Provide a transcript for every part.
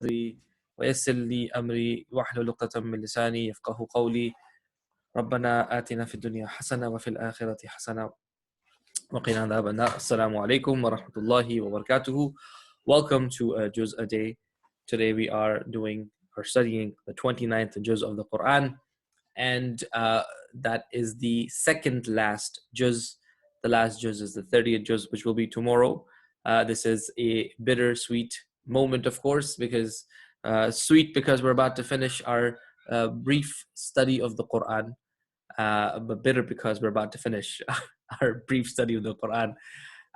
صدري ويسر لي أمري واحلل عقدة من لساني يفقه قولي ربنا آتنا في الدنيا حسنة وفي الآخرة حسنة وقنا عذاب النار. Assalamu alaikum wa rahmatullahi wa barakatuhu. Welcome to Juz A. Today we are doing or studying the 29th Juz of the Quran, and that is the second last Juz. The last Juz is the 30th Juz, which will be tomorrow. This is a bittersweet moment, of course, because sweet because we're about to finish our brief study of the Quran, but bitter because we're about to finish our brief study of the Quran.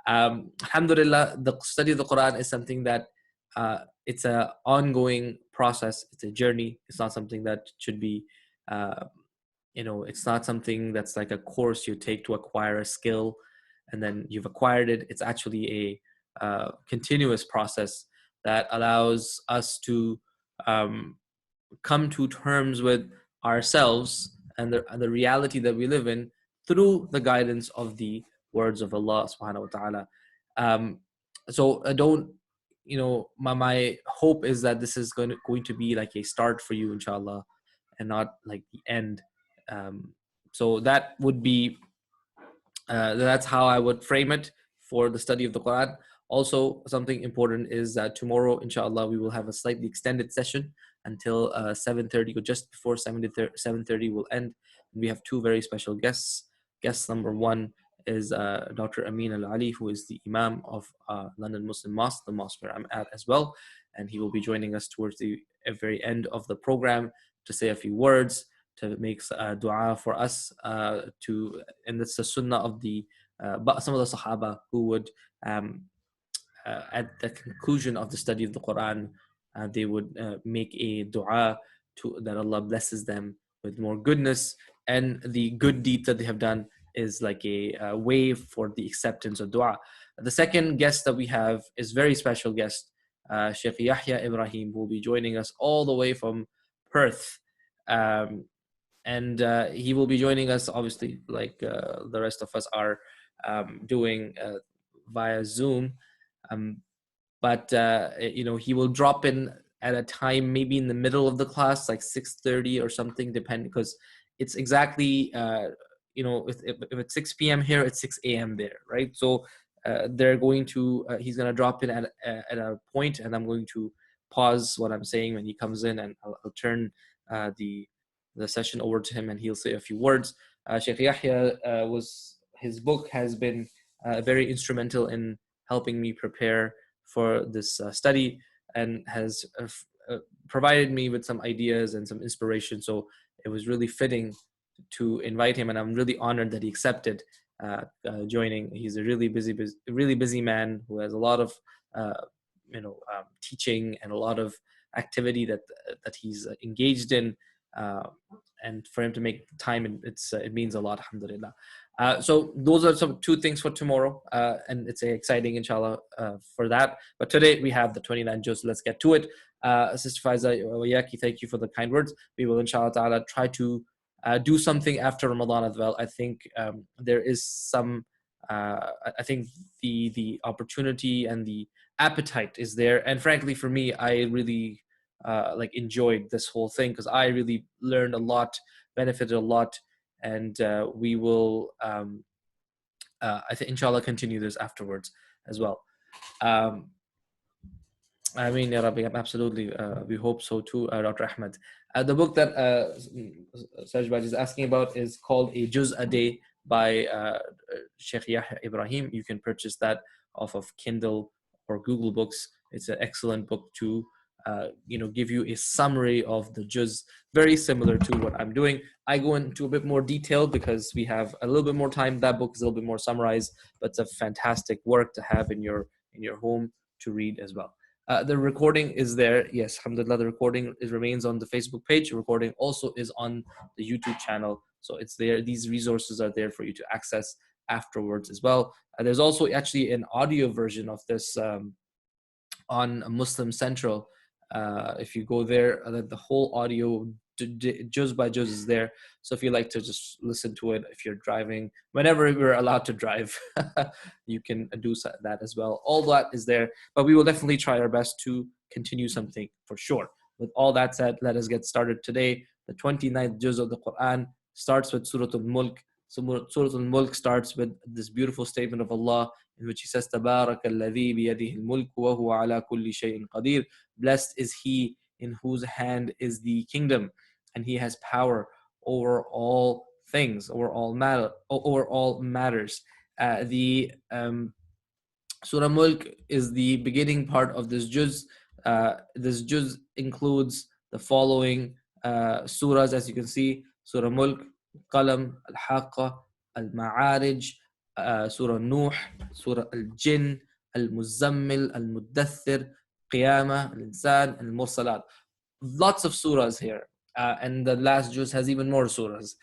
Alhamdulillah, the study of the Quran is something that it's an ongoing process. It's a journey. It's not something that should be, it's not something that's like a course you take to acquire a skill and then you've acquired it. It's actually a continuous process that allows us to come to terms with ourselves and the reality that we live in through the guidance of the words of Allah subhanahu wa ta'ala. So I don't, my hope is that this is going to be like a start for you, inshallah, and not like the end. So that would be, that's how I would frame it for the study of the Quran. Also, something important is that tomorrow, inshallah, we will have a slightly extended session until 7:30, or just before 7:30 will end. We have two very special guests. Guest number one is Dr. Amin Al-Ali, who is the Imam of London Muslim Mosque, the mosque where I'm at as well. And he will be joining us towards the very end of the program to say a few words, to make dua for us, and it's the sunnah of some of the Sahaba who would, at the conclusion of the study of the Quran, they would make a dua that Allah blesses them with more goodness, and the good deed that they have done is like a way for the acceptance of dua. The second guest that we have is very special guest, Sheikh Yahya Ibrahim, who will be joining us all the way from Perth. And he will be joining us, obviously, like the rest of us are doing via Zoom. But he will drop in at a time maybe in the middle of the class, like 6:30 or something, depending, because it's exactly, if it's 6 p.m. here, it's 6 a.m. there, right? So he's going to drop in at a point, and I'm going to pause what I'm saying when he comes in, and I'll turn the session over to him, and he'll say a few words. Sheikh Yahya, his book has been very instrumental in helping me prepare for this study, and has provided me with some ideas and some inspiration. So it was really fitting to invite him, and I'm really honored that he accepted joining. He's a really busy man who has a lot of teaching and a lot of activity that he's engaged in, and for him to make time, it means a lot, alhamdulillah. So those are two things for tomorrow, and it's exciting, inshallah, for that. But today we have the 29 Juz. Let's get to it. Sister Faiza, Yaki, thank you for the kind words. We will, inshallah ta'ala, try to do something after Ramadan as well. I think there is some, I think the opportunity and the appetite is there. And frankly, for me, I really enjoyed this whole thing, because I really learned a lot, benefited a lot, and we will, I think, inshallah, continue this afterwards as well. I mean, absolutely, we hope so too, Dr. Ahmed. The book that Sajbaj is asking about is called A Juz A by Sheikh Yahya Ibrahim. You can purchase that off of Kindle or Google Books. It's an excellent book to give you a summary of the Juz, very similar to what I'm doing. I go into a bit more detail because we have a little bit more time. That book is a little bit more summarized, but it's a fantastic work to have in your home to read as well. The recording is there. Yes, alhamdulillah, the recording remains on the Facebook page. The recording also is on the YouTube channel. So it's there. These resources are there for you to access afterwards as well. There's also actually an audio version of this on Muslim Central. If you go there, the whole audio Juz by Juz is there. So if you like to just listen to it, if you're driving, whenever we're allowed to drive, you can do that as well. All that is there, but we will definitely try our best to continue something for sure. With all that said, let us get started today. The 29th Juz of the Quran starts with Surat Al-Mulk. So Surat Al-Mulk starts with this beautiful statement of Allah in which He says, تَبَارَكَ الَّذِي بِيَدِهِ الْمُلْكُ وَهُوَ عَلَى كُلِّ شَيْءٍ قَدِيرٌ. Blessed is He in whose hand is the kingdom, and He has power over all things, over all matters. The Surah Mulk is the beginning part of this juz. This juz includes the following surahs, as you can see: Surah Mulk, Al-Qalam, Al-Haaqqah, Al-Ma'arij, Surah Noor, Surah Al-Jinn, Al-Muzzammil, Al-Muddathir, Qiyamah, Al-Insaan, Al-Mursalat. Lots of surahs here, and the last juz has even more surahs.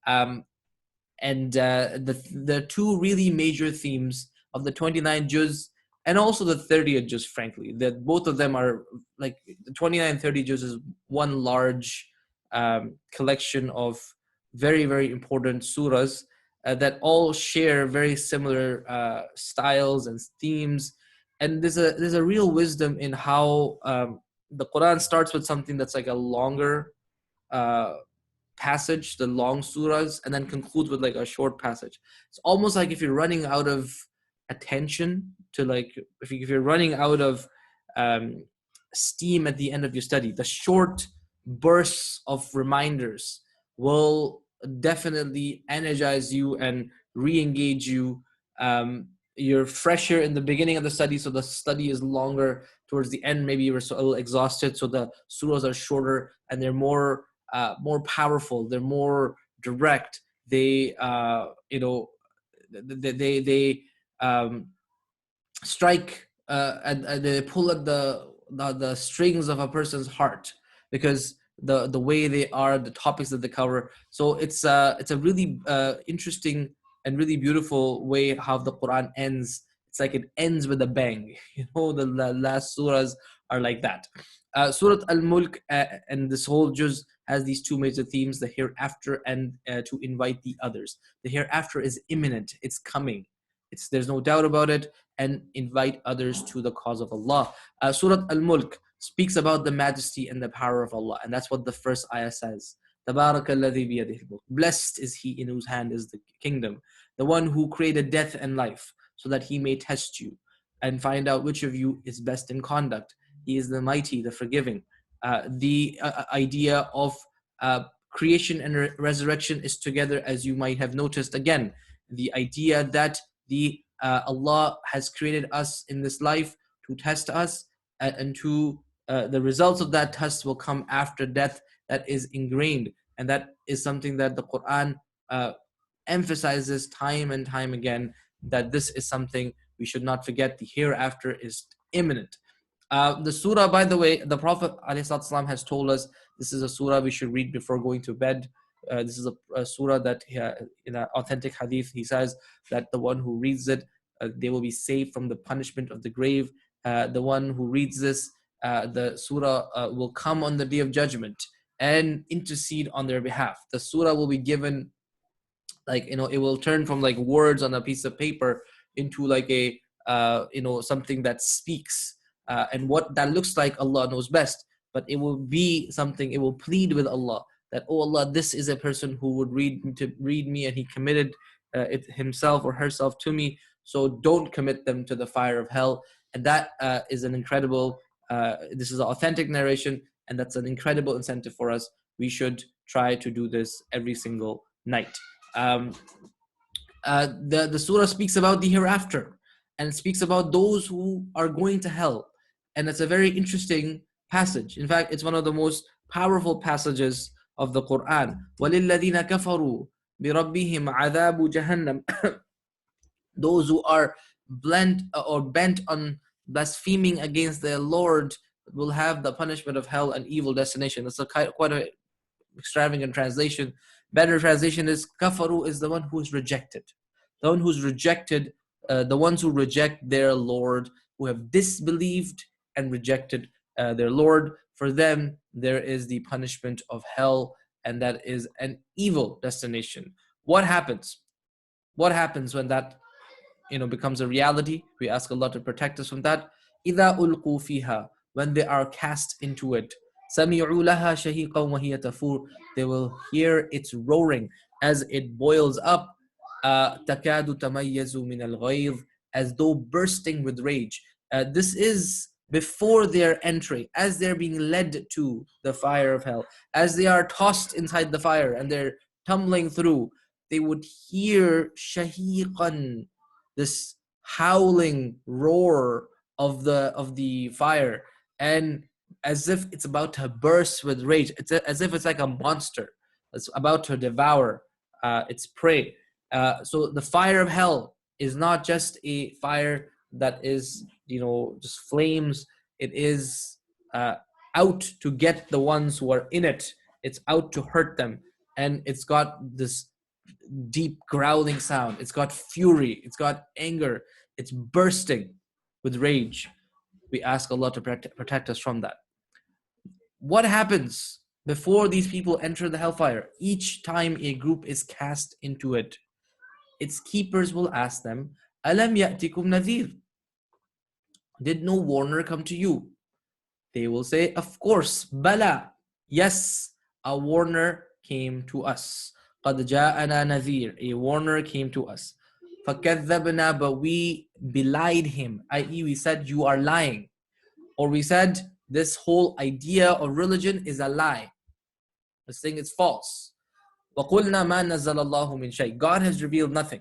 And the two really major themes of the 29th juz and also the 30th juz, frankly, that both of them are like the 29 and 30 juz is one large collection of very, very important surahs that all share very similar styles and themes. And there's a real wisdom in how the Quran starts with something that's like a longer passage, the long surahs, and then concludes with like a short passage. It's almost like if you're running out of attention to like, if you're running out of steam at the end of your study, the short bursts of reminders will definitely energize you and re-engage you. You're fresher in the beginning of the study, so the study is longer. Towards the end, maybe you were so a little exhausted, so the surahs are shorter and they're more powerful. They're more direct. They they strike and they pull at the strings of a person's heart because the way they are, the topics that they cover. So it's a really interesting and really beautiful way how the Quran ends. It's like it ends with a bang. The last surahs are like that. Surat Al-Mulk and this whole juz has these two major themes: the hereafter and to invite the others. The hereafter is imminent; it's coming. There's no doubt about it. And invite others to the cause of Allah. Surat Al-Mulk speaks about the majesty and the power of Allah, and that's what the first ayah says. تَبَارَكَ الَّذِي بِيَدِهِ الْمُلْكُ. Blessed is He in whose hand is the kingdom, the one who created death and life, so that He may test you and find out which of you is best in conduct. He is the mighty, the forgiving. The idea of creation and resurrection is together, as you might have noticed. Again, the idea that Allah has created us in this life to test us, and to the results of that test will come after death. That is ingrained, and that is something that the Quran emphasizes time and time again, that this is something we should not forget. The hereafter is imminent. The surah, by the way, the Prophet ﷺ has told us this is a surah we should read before going to bed. This is a surah that in an authentic hadith, he says that the one who reads it, they will be saved from the punishment of the grave. The one who reads this, the surah will come on the day of judgment and intercede on their behalf. The surah will be given, like, it will turn from like words on a piece of paper into like a something that speaks, and what that looks like, Allah knows best, but it will be something, it will plead with Allah that, oh Allah, this is a person who would read me, and he committed himself or herself to me, so don't commit them to the fire of hell. And that is an incredible, this is an authentic narration, and that's an incredible incentive for us. We should try to do this every single night. The surah speaks about the hereafter, and speaks about those who are going to hell, and it's a very interesting passage. In fact, it's one of the most powerful passages of the Quran. وَلِلَّذِينَ كَفَرُوا بِرَبِّهِمْ عَذَابُ جَهَنَّمْ. Those who are bent on blaspheming against their Lord will have the punishment of hell, and evil destination. It's quite an extravagant translation. Better translation is kafaru is the one who is rejected. The one who's rejected, the ones who reject their Lord, who have disbelieved and rejected their Lord. For them, there is the punishment of hell, and that is an evil destination. What happens? What happens when that becomes a reality? We ask Allah to protect us from that. إِذَا أُلْقُوا فِيهَا. when they are cast into it. سَمِعُوا لَهَا شَهِيقًا وَهِيَ تَفُورُ. They will hear its roaring as it boils up. تَكَادُ تَمَيَّزُ مِنَ الْغَيْظِ, as though bursting with rage. This is before their entry, as they're being led to the fire of hell, as they are tossed inside the fire and they're tumbling through, they would hear shahiqan, this howling roar of the fire, and as if it's about to burst with rage. It's as if it's like a monster that's about to devour its prey. So the fire of hell is not just a fire that is, just flames. It is out to get the ones who are in it. It's out to hurt them. And it's got this deep growling sound. It's got fury. It's got anger. It's bursting with rage. We ask Allah to protect us from that. What happens before these people enter the hellfire? Each time a group is cast into it, its keepers will ask them, Alam ya'tikum nadhir? Did no warner come to you? They will say, of course, Bala. Yes, a warner came to us. قَدْ جَاءَنَا نَذِيرٌ. A warner came to us. فَكَذَّبْنَا, but we belied him, i.e. we said, you are lying. Or we said, this whole idea of religion is a lie. This thing is false. وَقُلْنَا مَا نَزَّلَ اللَّهُ مِنْ شَيْءٍ. God has revealed nothing.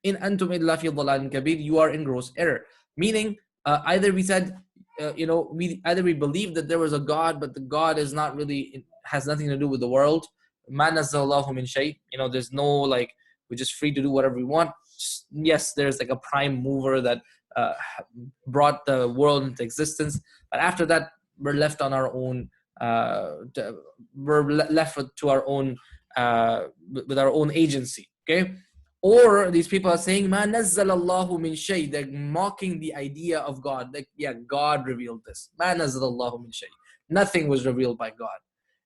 In antum illa fi dhalalin kabir. You are in gross error. Meaning, either we said, either we believe that there was a God, but the God is not really, has nothing to do with the world. Ma nazzallahu min shay. There's no, we're just free to do whatever we want. Yes, there's like a prime mover that brought the world into existence, but after that, we're left on our own. We're left to our own, with our own agency. Okay. Or these people are saying, Ma nazzalallahu min shay. They're mocking the idea of God. Like, yeah, God revealed this. Ma nazzalallahu min shay. Nothing was revealed by God.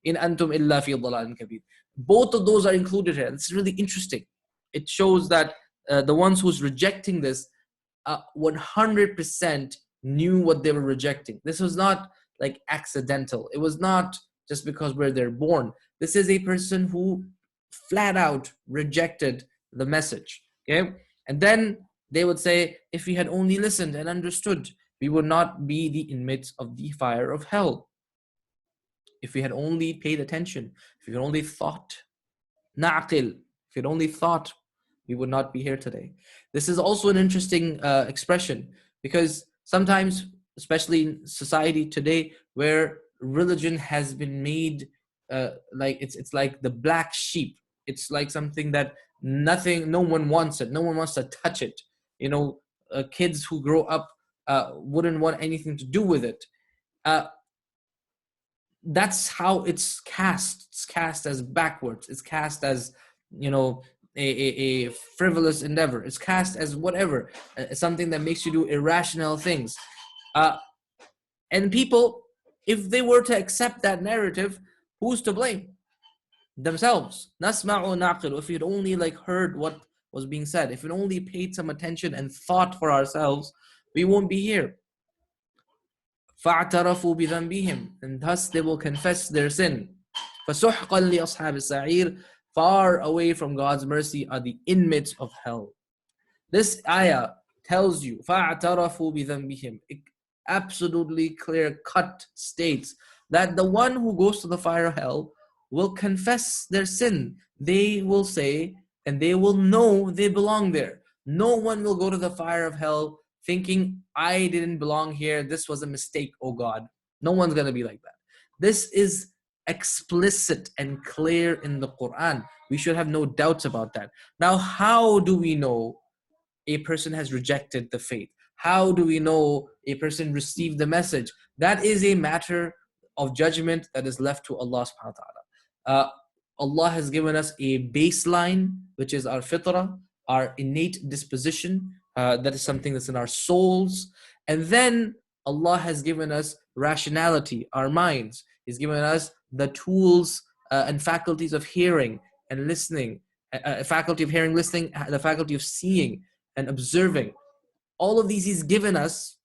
In antum illa fi dhalalin kabir. Both of those are included here. It's really interesting. It shows that the ones who's rejecting this 100% knew what they were rejecting. This was not like accidental. It was not just because where they're born. This is a person who flat out rejected the message. Okay, and then they would say, if we had only listened and understood, we would not be the inmates of the fire of hell. If we had only paid attention, if we had only thought, na'qil, if we had only thought, we would not be here today. This is also an interesting expression, because sometimes, especially in society today, where religion has been made like it's like the black sheep. It's like something that no one wants it. No one wants to touch it. Kids who grow up wouldn't want anything to do with it. That's how it's cast. It's cast as backwards. It's cast as, a frivolous endeavor. It's cast as whatever, something that makes you do irrational things. And people, if they were to accept that narrative, who's to blame? Themselves. Nasma'u naqil. If we'd only heard what was being said, if we'd only paid some attention and thought for ourselves, we won't be here. فَاعْتَرَفُوا بِذَنْبِهِمْ, and thus they will confess their sin. فَسُحْقًا لِأَصْحَابِ السَّعِيرِ. Far away from God's mercy are the inmates of hell. This ayah tells you, فَاعْتَرَفُوا بِذَنْبِهِمْ. It absolutely clear-cut states that the one who goes to the fire of hell will confess their sin. They will say, and they will know they belong there. No one will go to the fire of hell thinking, I didn't belong here. This was a mistake, oh God. No one's going to be like that. This is explicit and clear in the Quran. We should have no doubts about that. Now, how do we know a person has rejected the faith? How do we know a person received the message? That is a matter of judgment that is left to Allah subhanahu wa ta'ala. Allah has given us a baseline, which is our fitrah, our innate disposition. That is something that's in our souls. And then Allah has given us rationality, our minds. He's given us the tools and faculties of hearing and listening, faculty of hearing, listening, the faculty of seeing and observing. All of these He's given us,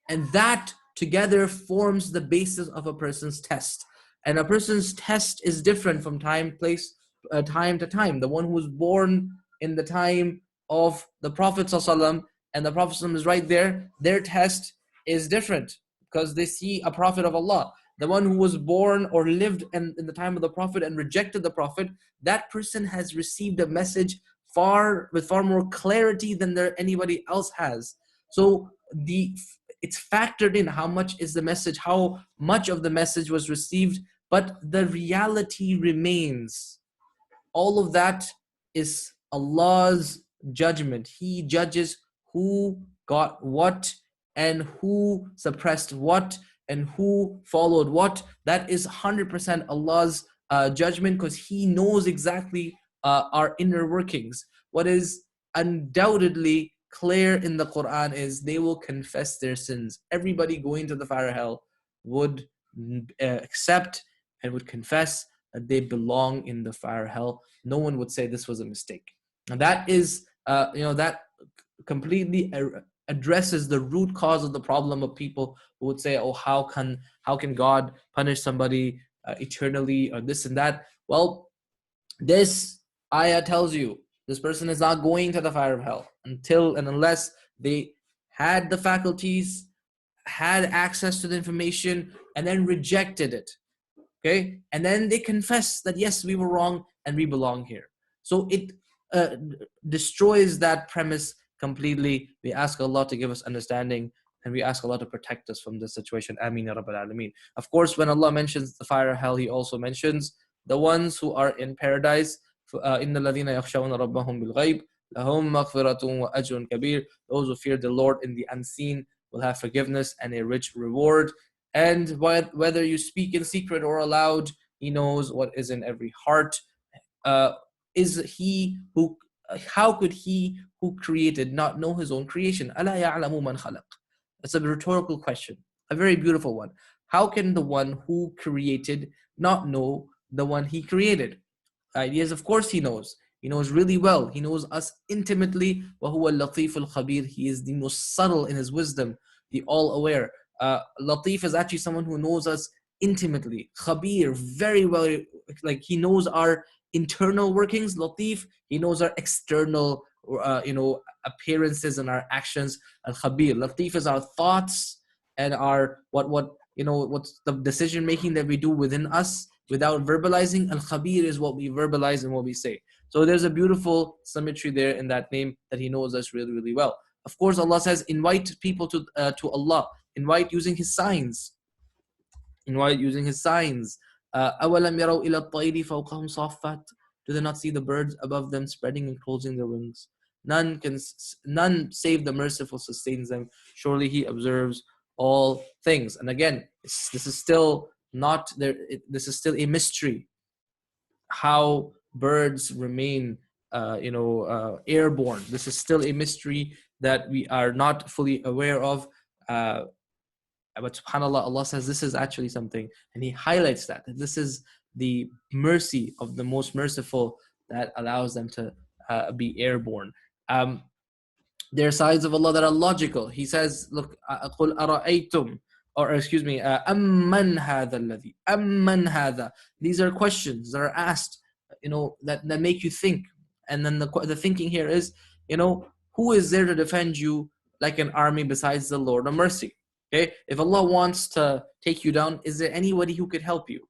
and that together forms the basis of a person's test. And a person's test is different from time to time. The one who was born in the time of the Prophet ﷺ, and the Prophet ﷺ is right there, their test is different because they see a Prophet of Allah. The one who was born or lived in the time of the Prophet and rejected the Prophet, that person has received a message with far more clarity than anybody else has. So it's factored in how much is the message, how much of the message was received, but the reality remains. All of that is Allah's judgment. He judges who got what and who suppressed what and who followed what. That is 100% Allah's judgment, because He knows exactly our inner workings. What is undoubtedly clear in the Quran is they will confess their sins. Everybody going to the fire hell would accept and would confess that they belong in the fire hell. No one would say this was a mistake. And that is, that completely addresses the root cause of the problem of people who would say, oh, how can God punish somebody eternally, or this and that. Well, this ayah tells you this person is not going to the fire of hell until and unless they had the faculties, had access to the information, and then rejected it. Okay, and then they confess that yes, we were wrong and we belong here. So it destroys that premise completely. We ask Allah to give us understanding, and we ask Allah to protect us from this situation. Ameen ya Rabbal Alameen. Of course, when Allah mentions the fire of hell, He also mentions the ones who are in paradise. إِنَّ الَّذِينَ يَخْشَوْنَ رَبَّهُمْ بِالْغَيْبِ لَهُمْ مَغْفِرَةٌ وَأَجْرٌ كَبِيرٌ. Those who fear the Lord in the unseen will have forgiveness and a rich reward. And whether you speak in secret or aloud, He knows what is in every heart. How could He who created not know His own creation? أَلَا يَعْلَمُ مَنْ خَلَقَ. It's a rhetorical question, a very beautiful one. How can the one who created not know the one He created? Yes, of course He knows. He knows really well. He knows us intimately. وَهُوَ اللَّطِيفُ الْخَبِيرُ. He is the most subtle in His wisdom, the all-aware. Latif is actually someone who knows us intimately. Khabir, very well, like He knows our internal workings. Latif, He knows our external, appearances and our actions. Al-Khabir, Latif is our thoughts and our what's the decision making that we do within us without verbalizing. Al-Khabir is what we verbalize and what we say. So there's a beautiful symmetry there in that name, that He knows us really, really well. Of course, Allah says, invite people to Allah. Invite using His signs. Invite using His signs. أَوَلَمْ يَرَوْا إِلَى الطَّيْرِ فَوْقَهُمْ صَافَّاتٍ. Do they not see the birds above them spreading and closing their wings? None save the merciful sustains them. Surely He observes all things. And again, this is still not there. This is still a mystery. How birds remain, airborne. This is still a mystery that we are not fully aware of. But subhanAllah, Allah says this is actually something, and He highlights that this is the mercy of the most merciful that allows them to be airborne. There are signs of Allah that are logical. He says, look, قُلْ أَرَأَيْتُمْ, أَمَّنْ هَذَا الَّذِي أَمَّنْ هَذَا. These are questions that are asked, that make you think. And then the thinking here is, who is there to defend you like an army besides the Lord of mercy? Okay, if Allah wants to take you down, is there anybody who could help you?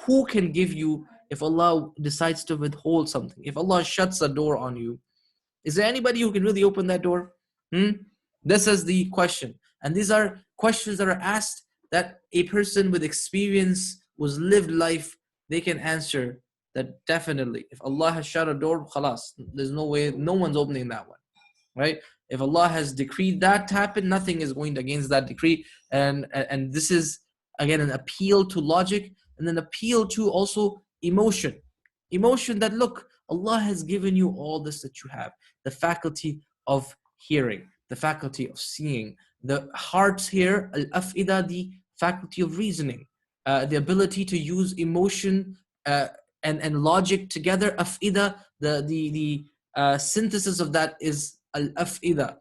Who can give you, if Allah decides to withhold something, if Allah shuts a door on you, is there anybody who can really open that door? This is the question. And these are questions that are asked that a person with experience, who's lived life, they can answer that definitely. If Allah has shut a door, khalas, there's no way, no one's opening that one. Right? If Allah has decreed that to happen, nothing is going against that decree. And this is, again, an appeal to logic, and an appeal to also emotion. Emotion that, look, Allah has given you all this that you have. The faculty of hearing, the faculty of seeing, the hearts here, al-af'ida, the faculty of reasoning, the ability to use emotion and logic together. Af'ida, the synthesis of that is al-af'ida.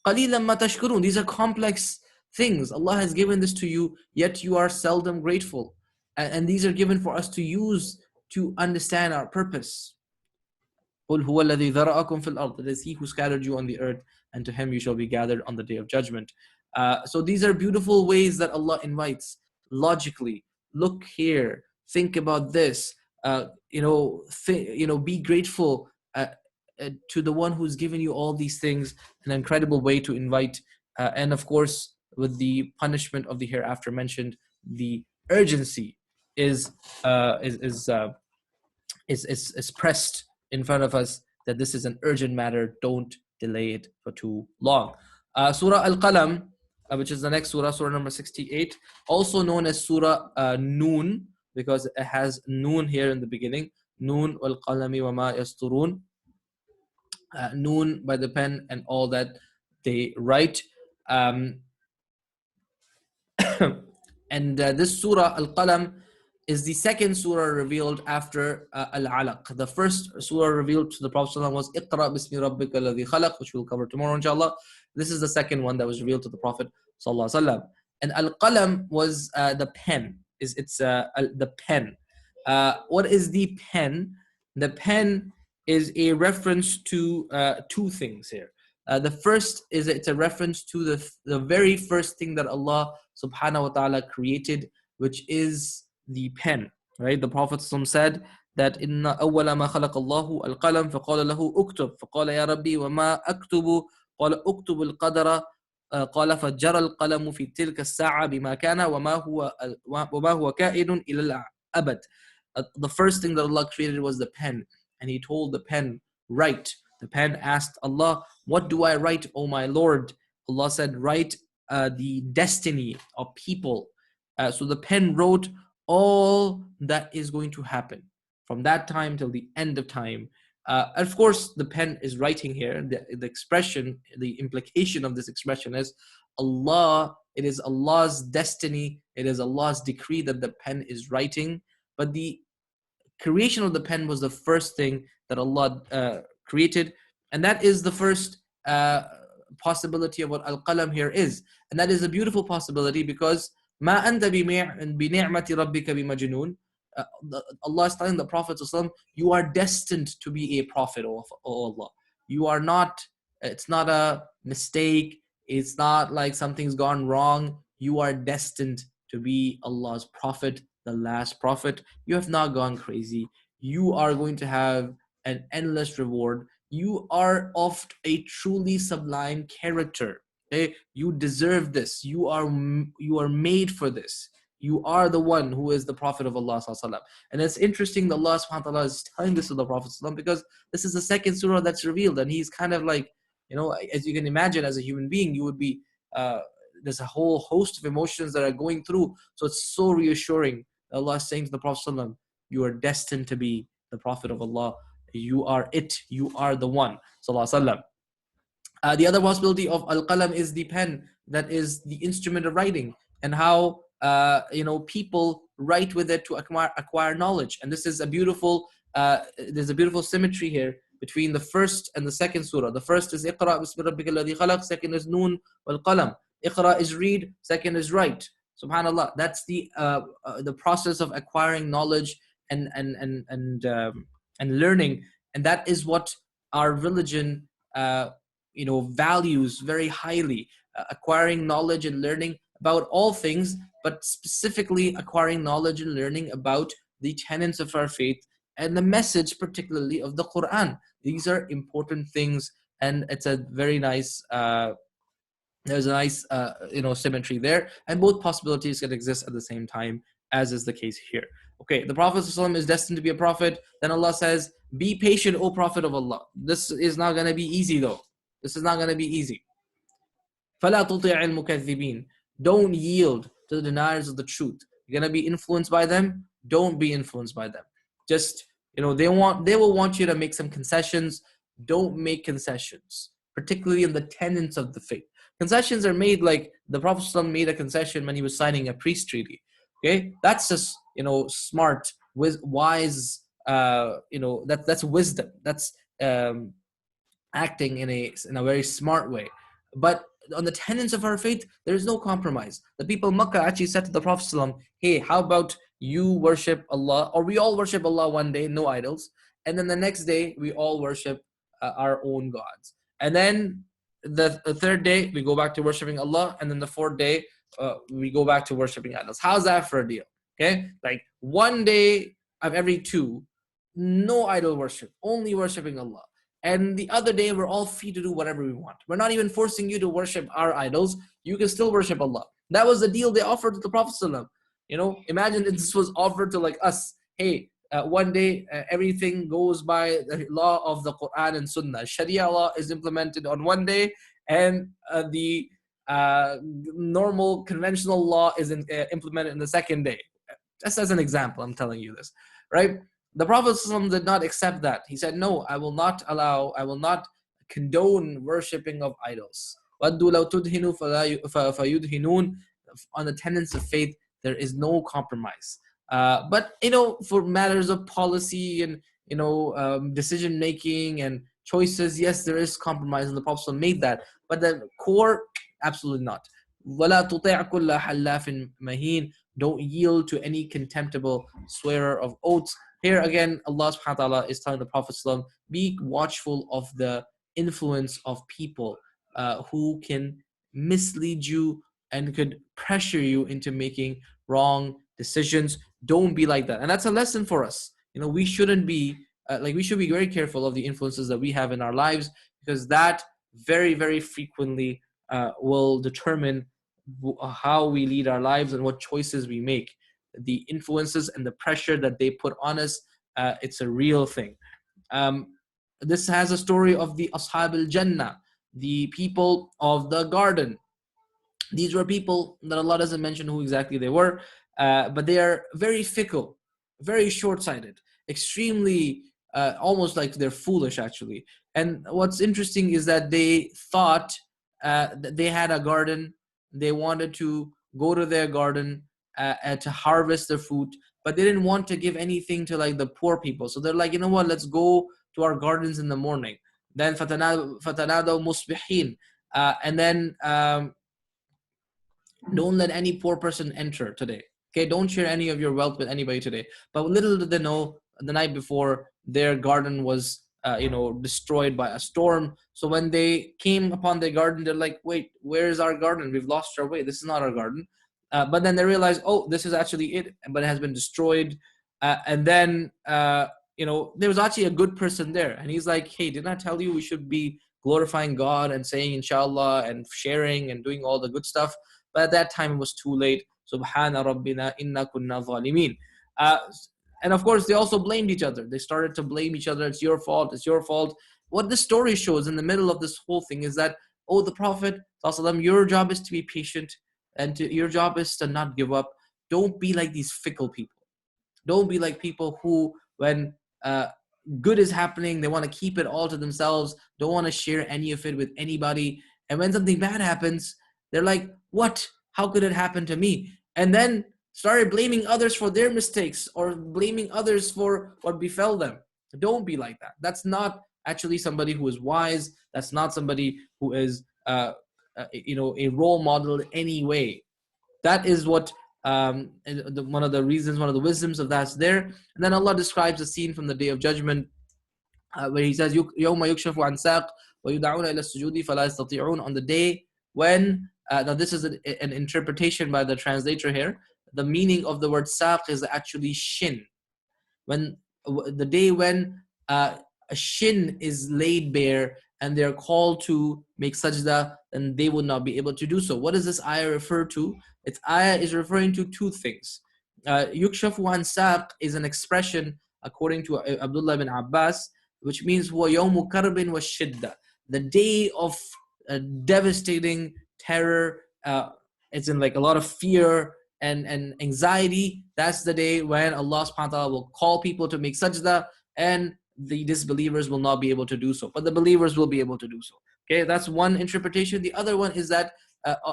قَلِيلًا مَا تَشْكُرُونَ. These are complex things. Allah has given this to you, yet you are seldom grateful. And these are given for us to use to understand our purpose. قُلْ هُوَ الَّذِي ذَرَأَكُمْ فِي الْأَرْضِ. It is He who scattered you on the earth, and to Him you shall be gathered on the day of judgment. So these are beautiful ways that Allah invites logically. Look here, think about this. Be grateful to the one who's given you all these things. An incredible way to invite, and of course, with the punishment of the hereafter mentioned, the urgency is pressed in front of us, that this is an urgent matter. Don't delay it for too long. Surah Al-Qalam, which is the next surah, surah number 68, also known as Surah Noon, because it has Noon here in the beginning. Noon wal qalami wa ma yasturun. Noon, by the pen and all that they write. And this surah Al-Qalam is the second surah revealed after Al-Alaq. The first surah revealed to the Prophet ﷺ was Iqra bismi rabbika alladhi khalaq, which we'll cover tomorrow inshallah. This is the second one that was revealed to the Prophet ﷺ. And Al-Qalam was the pen. It's the pen. What is the pen? The pen is a reference to two things here. The first is it's a reference to the very first thing that Allah subhanahu wa ta'ala created, which is the pen, right? The Prophet said that inna awwala ma khalaqa Allahu al-qalam faqala lahu uktub faqala ya rabbi wa ma aktubu qala uktub al-qadara qala fajara al-qalamu fi tilka as-sa'a bima kana wa ma huwa ka'inun ila al-abad. The first thing that Allah created was the pen, and He told the pen, write. The pen asked Allah, what do I write, O my Lord? Allah said, write the destiny of people. So the pen wrote all that is going to happen from that time till the end of time. Of course, the pen is writing here. The expression, the implication of this expression is Allah. It is Allah's destiny. It is Allah's decree that the pen is writing. But the creation of the pen was the first thing that Allah created, and that is the first possibility of what Al-Qalam here is. And that is a beautiful possibility, because Ma anta bi ni'mati rabbika bi majnoon. Allah is telling the Prophet ﷺ, you are destined to be a prophet, O Allah. You are not, it's not a mistake, it's not like something's gone wrong. You are destined to be Allah's prophet, the last prophet. You have not gone crazy. You are going to have an endless reward. You are of a truly sublime character. Okay? You deserve this. You are made for this. You are the one who is the Prophet of Allah ﷺ. And it's interesting that Allah subhanahu wa ta'ala is telling this to the Prophet ﷺ, because this is the second surah that's revealed, and he's kind of like, as you can imagine, as a human being, you would be, there's a whole host of emotions that are going through. So it's so reassuring. Allah is saying to the Prophet ﷺ, you are destined to be the Prophet of Allah. You are it. You are the one. Sallallahu The other possibility of Al-Qalam is the pen, that is the instrument of writing, and how people write with it to acquire knowledge. And this is a beautiful there's a beautiful symmetry here between the first and the second surah. The first is Iqra bismi rabbika alladhi khalaq, second is Noon wal Qalam. Iqra is read, second is write. Subhanallah, that's the process of acquiring knowledge and learning, and that is what our religion values very highly, acquiring knowledge and learning about all things, but specifically acquiring knowledge and learning about the tenets of our faith and the message particularly of the Quran. These are important things, and it's a very nice there's a nice symmetry there, and both possibilities can exist at the same time, as is the case here. Okay, the Prophet ﷺ is destined to be a prophet. Then Allah says, be patient, O Prophet of Allah. This is not going to be easy though. This is not going to be easy. فَلَا تُطِعِ الْمُكَذِّبِينَ. Don't yield to the deniers of the truth. You're going to be influenced by them. Don't be influenced by them. Just, they will want you to make some concessions. Don't make concessions, particularly in the tenets of the faith. Concessions are made, like the Prophet ﷺ made a concession when he was signing a peace treaty. Okay, that's just smart, wise. That's wisdom. That's acting in a very smart way. But on the tenets of our faith, there is no compromise. The people of Makkah actually said to the Prophet ﷺ, hey, how about you worship Allah, or we all worship Allah one day, no idols, and then the next day we all worship our own gods. And then the third day we go back to worshiping Allah, and then the fourth day we go back to worshiping idols. How's that for a deal? Okay, like one day of every two, no idol worship, only worshiping Allah. And the other day, we're all free to do whatever we want. We're not even forcing you to worship our idols. You can still worship Allah. That was the deal they offered to the Prophet ﷺ. You know, imagine if this was offered to like us. Hey, one day everything goes by the law of the Quran and Sunnah. Sharia law is implemented on one day, and the normal conventional law is implemented in the second day. Just as an example, I'm telling you this, right? The Prophet ﷺ did not accept that. He said, no, I will not condone worshipping of idols. On the tenets of faith, there is no compromise. But, you know, for matters of policy and, you know, decision making and choices, yes, there is compromise, and the Prophet ﷺ made that. But the core, absolutely not. وَلَا تُطِعْ كُلَّ حَلَّافٍ مَهِينٍ. Don't yield to any contemptible swearer of oaths. Here again, Allah subhanahu wa ta'ala is telling the Prophet ﷺ, be watchful of the influence of people who can mislead you and could pressure you into making wrong decisions. Don't be like that. And that's a lesson for us. You know, we shouldn't be, we should be very careful of the influences that we have in our lives, because that very, very frequently will determine how we lead our lives and what choices we make. The influences and the pressure that they put on us, it's a real thing. This has a story of the Ashab al-Jannah, the people of the garden. These were people that Allah doesn't mention who exactly they were, but they are very fickle, very short-sighted, extremely, almost like they're foolish actually. And what's interesting is that they thought that they had a garden. They wanted to go to their garden to harvest their food, but they didn't want to give anything to like the poor people. So they're like, you know what, let's go to our gardens in the morning. Then فَتَنَادَوْا مُصْبِحِينَ, and then don't let any poor person enter today. Okay, don't share any of your wealth with anybody today. But little did they know, the night before, their garden was destroyed by a storm. So when they came upon their garden, they're like, wait, where's our garden? We've lost our way. This is not our garden. But then they realized, oh, this is actually it, but it has been destroyed. And then there was actually a good person there, and he's like, hey, didn't I tell you we should be glorifying God and saying inshallah and sharing and doing all the good stuff? But at that time it was too late. Subhana Rabbina inna kunna zalimin. And of course, they also blamed each other. They started to blame each other. It's your fault. It's your fault. What the story shows in the middle of this whole thing is that, oh, the Prophet, your job is to be patient, and your job is to not give up. Don't be like these fickle people. Don't be like people who, when good is happening, they want to keep it all to themselves, don't want to share any of it with anybody. And when something bad happens, they're like, what? How could it happen to me? And then started blaming others for their mistakes or blaming others for what befell them. Don't be like that. That's not actually somebody who is wise. That's not somebody who is a role model in any way. That is what one of the reasons, one of the wisdoms of that's there. And then Allah describes a scene from the Day of Judgment where He says, يَوْمَ يُكْشَفُ عَنْ سَاقٍ وَيُدْعَوْنَ إِلَى السُّجُودِ فَلَا يَسْتَطِيعُونَ. On the day when, now this is an interpretation by the translator here. The meaning of the word saq is actually shin. When the day when a shin is laid bare and they're called to make sajda, then they will not be able to do so. What does this ayah refer to? Its ayah is referring to two things. Yukshafu an saq is an expression according to Abdullah ibn Abbas, which means huwa yawmu karbin wa shidda, the day of devastating terror. It's in like a lot of fear and anxiety. That's the day when Allah subhanahu wa ta'ala will call people to make sajda, and the disbelievers will not be able to do so, but the believers will be able to do so. Okay, that's one interpretation. The other one is that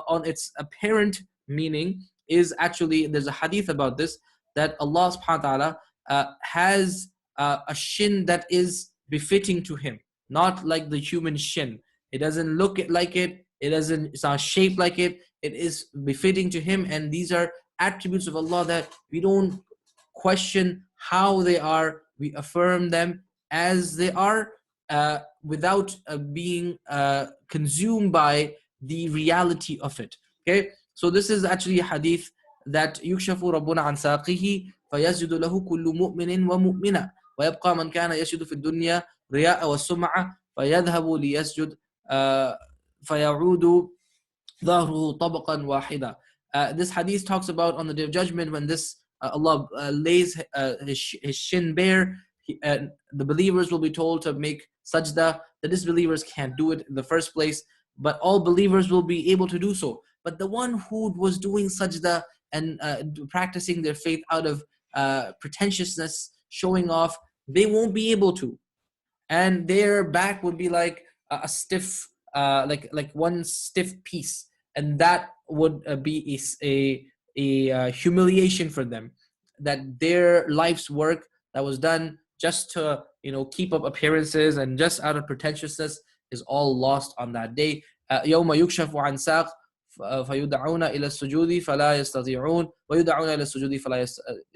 on its apparent meaning is actually, there's a hadith about this, that Allah subhanahu wa ta'ala has a shin that is befitting to Him, not like the human shin. It doesn't look like it. it's not shaped like it. It is befitting to Him, and these are attributes of Allah that we don't question how they are. We affirm them as they are, without being consumed by the reality of it. Okay, so this is actually a hadith that يكشف ربنا عن ساقه فيسجد له كل مؤمن ومؤمنة ويبقى من كان يسجد في الدنيا رياء والسمعة فيذهب ليسجد فيعود ظهره طبقا واحدا. This hadith talks about on the Day of Judgment when this Allah lays his shin bare, the believers will be told to make sajda. The disbelievers can't do it in the first place, but all believers will be able to do so. But the one who was doing sajda and practicing their faith out of pretentiousness, showing off, they won't be able to, and their back would be like a stiff, like one stiff piece, and that would be a humiliation for them, that their life's work that was done just to keep up appearances and just out of pretentiousness is all lost on that day. يوم يكشف عن ساق فيدعون إلى السجود فلا يستطيعون ويدعون إلى السجود فلا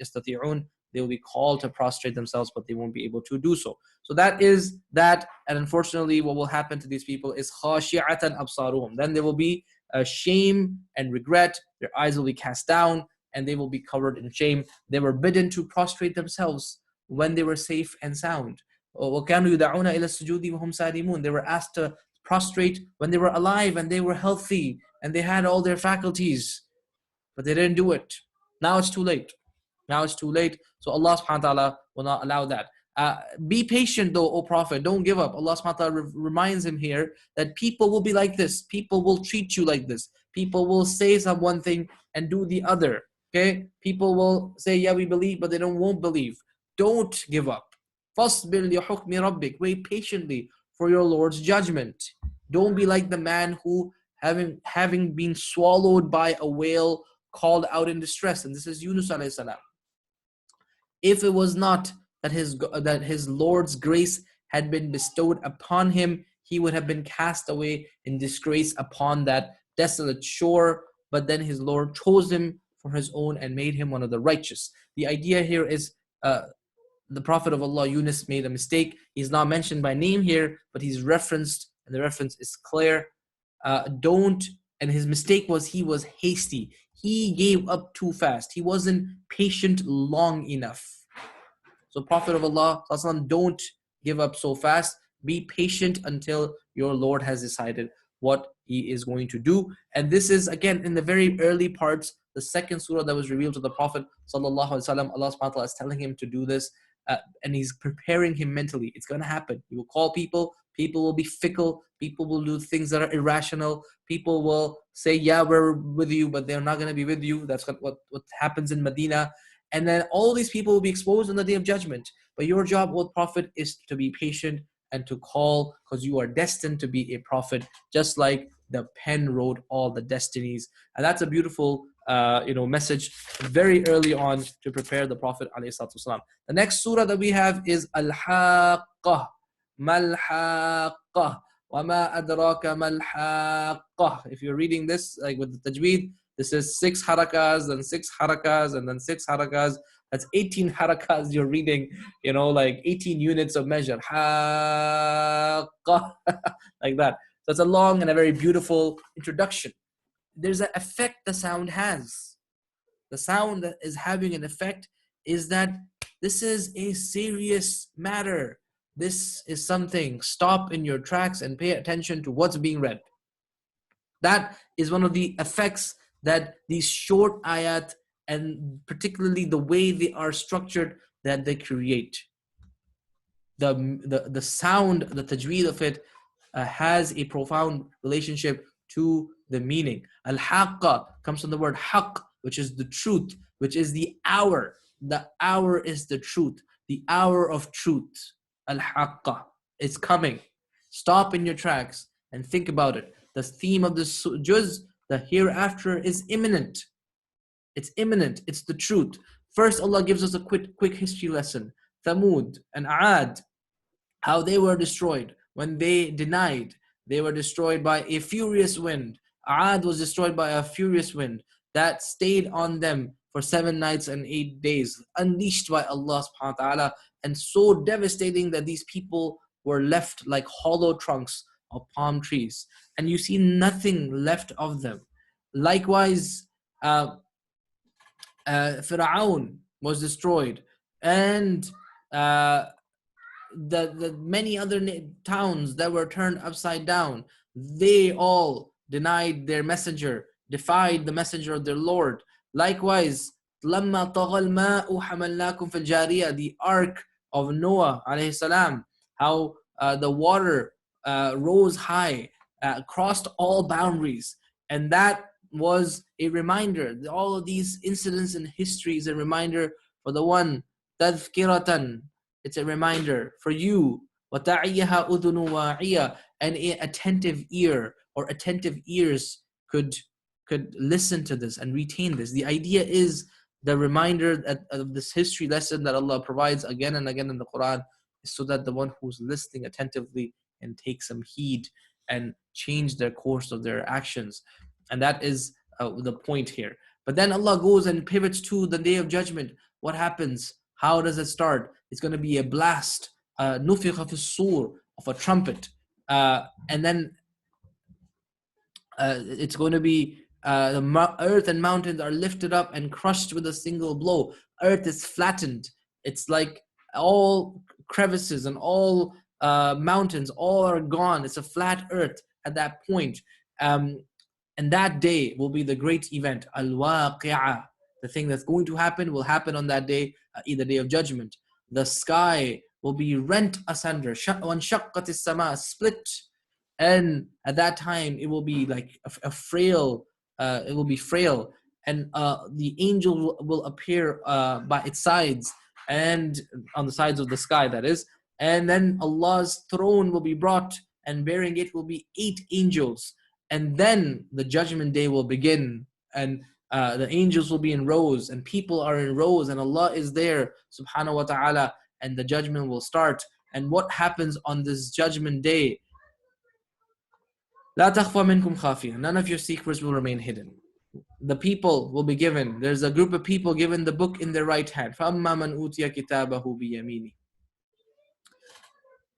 يستطيعون. They will be called to prostrate themselves, but they won't be able to do so. So that is that, and unfortunately what will happen to these people is khashi'atan absaruhum. Then there will be shame and regret. Their eyes will be cast down and they will be covered in shame. They were bidden to prostrate themselves when they were safe and sound. وَكَانُوا يُدَعُونَ إِلَى السُّجُودِ وَهُمْ سَالِمُونَ. They were asked to prostrate when they were alive and they were healthy and they had all their faculties, but they didn't do it. Now it's too late. Now it's too late. So Allah subhanahu wa ta'ala will not allow that. Be patient though, O Prophet. Don't give up. Allah subhanahu wa ta'ala reminds him here that people will be like this. People will treat you like this. People will say one thing and do the other. Okay? People will say, yeah, we believe, but they won't believe. Don't give up. فَاصْبِرْ لِحُكْمِ رَبِّكَ. Wait patiently for your Lord's judgment. Don't be like the man who, having been swallowed by a whale, called out in distress. And this is Yunus alayhi salam. If it was not that his Lord's grace had been bestowed upon him, he would have been cast away in disgrace upon that desolate shore. But then his Lord chose him for his own and made him one of the righteous. The idea here is the Prophet of Allah, Yunus, made a mistake. He's not mentioned by name here, but he's referenced, and the reference is clear. And his mistake was he was hasty. He gave up too fast. He wasn't patient long enough. So Prophet of Allah, don't give up so fast. Be patient until your Lord has decided what he is going to do. And this is again in the very early parts, the second surah that was revealed to the Prophet sallallahu alaihi wasallam. Allah subhanahu wa ta'ala is telling him to do this, and he's preparing him mentally. It's going to happen. He will call people. People will be fickle. People will do things that are irrational. People will say, yeah, we're with you, but they're not going to be with you. That's what happens in Medina. And then all these people will be exposed on the Day of Judgment. But your job, O Prophet, is to be patient and to call, because you are destined to be a prophet, just like the pen wrote all the destinies. And that's a beautiful message very early on to prepare the Prophet ﷺ. The next surah that we have is Al-Haaqqah. Mal-Haaqqah. وَمَا أَدْرَاكَ مَا-الْحَاقَّةِ. If you're reading this like with the tajweed, this is 6 harakas, then 6 harakas, and then 6 harakas. That's 18 harakas you're reading, like 18 units of measure. Haaqqah. Like that. So it's a long and a very beautiful introduction. There's an effect the sound has. The sound that is having an effect is that this is a serious matter. This is something. Stop in your tracks and pay attention to what's being read. That is one of the effects that these short ayat, and particularly the way they are structured, that they create. The sound, the tajweed of it has a profound relationship to the meaning. Al-Haaqqah comes from the word haqq, which is the truth, which is the hour. The hour is the truth. The hour of truth. Al-Haaqqah. It's coming. Stop in your tracks and think about it. The theme of this juz, the hereafter, is imminent. It's imminent. It's the truth. First, Allah gives us a quick history lesson. Thamud and Aad, how they were destroyed when they denied they were destroyed by a furious wind. Aad was destroyed by a furious wind that stayed on them for 7 nights and 8 days, unleashed by Allah subhanahu wa ta'ala, and so devastating that these people were left like hollow trunks of palm trees, and you see nothing left of them. Likewise, Fir'aun was destroyed, and the many other towns that were turned upside down, they all denied their messenger, defied the messenger of their Lord. Likewise, لَمَّا طَغَى الْمَاءُ حَمَلْنَاكُمْ فِي الْجَارِيَةِ, the ark of Noah alayhi salam, how the water rose high, crossed all boundaries, and that was a reminder. All of these incidents in history is a reminder for the one, تَذْكِرَةً, it's a reminder for you, وَتَعِيَّهَا أُذُنُ وَاعِيَةً, and an attentive ear or attentive ears could listen to this and retain this. The idea is the reminder of this history lesson that Allah provides again and again in the Quran, so that the one who's listening attentively and take some heed and change their course of their actions. And that is the point here. But then Allah goes and pivots to the Day of Judgment. What happens? How does it start? It's going to be a blast, نُفِخَ فِي الصُّورِ, of a trumpet. And then it's going to be the earth and mountains are lifted up and crushed with a single blow. Earth is flattened. It's like all crevices and all mountains, all are gone. It's a flat earth at that point. And that day will be the great event, Al-Waqi'ah. The thing that's going to happen will happen on that day, the Day of Judgment. The sky will be rent asunder, وَانشَقَّتِ السَّمَاء, split. And at that time, it will be like a frail, it will be frail. And the angel will appear by its sides, and on the sides of the sky, that is. And then Allah's throne will be brought, and bearing it will be 8 angels. And then the judgment day will begin, and the angels will be in rows, and people are in rows, and Allah is there, subhanahu wa ta'ala, and the judgment will start. And what happens on this judgment day? لا تخفى منكم خافية. None of your secrets will remain hidden. The people will be given, there's a group of people given the book in their right hand. فَأَمَّا مَنْ أُوتِيَ كِتَابَهُ بِيَمِينِهِ,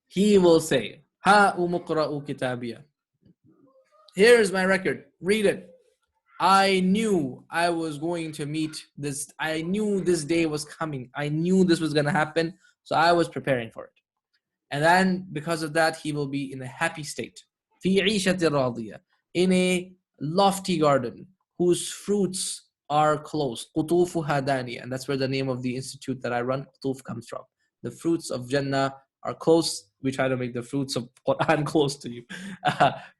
he will say, هَا أُمُقْرَأُ كِتَابِيَ, here is my record, read it. I knew I was going to meet this. I knew this day was coming. I knew this was going to happen. So I was preparing for it. And then because of that, he will be in a happy state. فِي عِيشَةٍ رَاضِيَةٍ, in a lofty garden whose fruits are close. قُطُوفُهَا دَانِيَةٌ, and that's where the name of the institute that I run, Qutuf, comes from. The fruits of Jannah are close. We try to make the fruits of Quran close to you.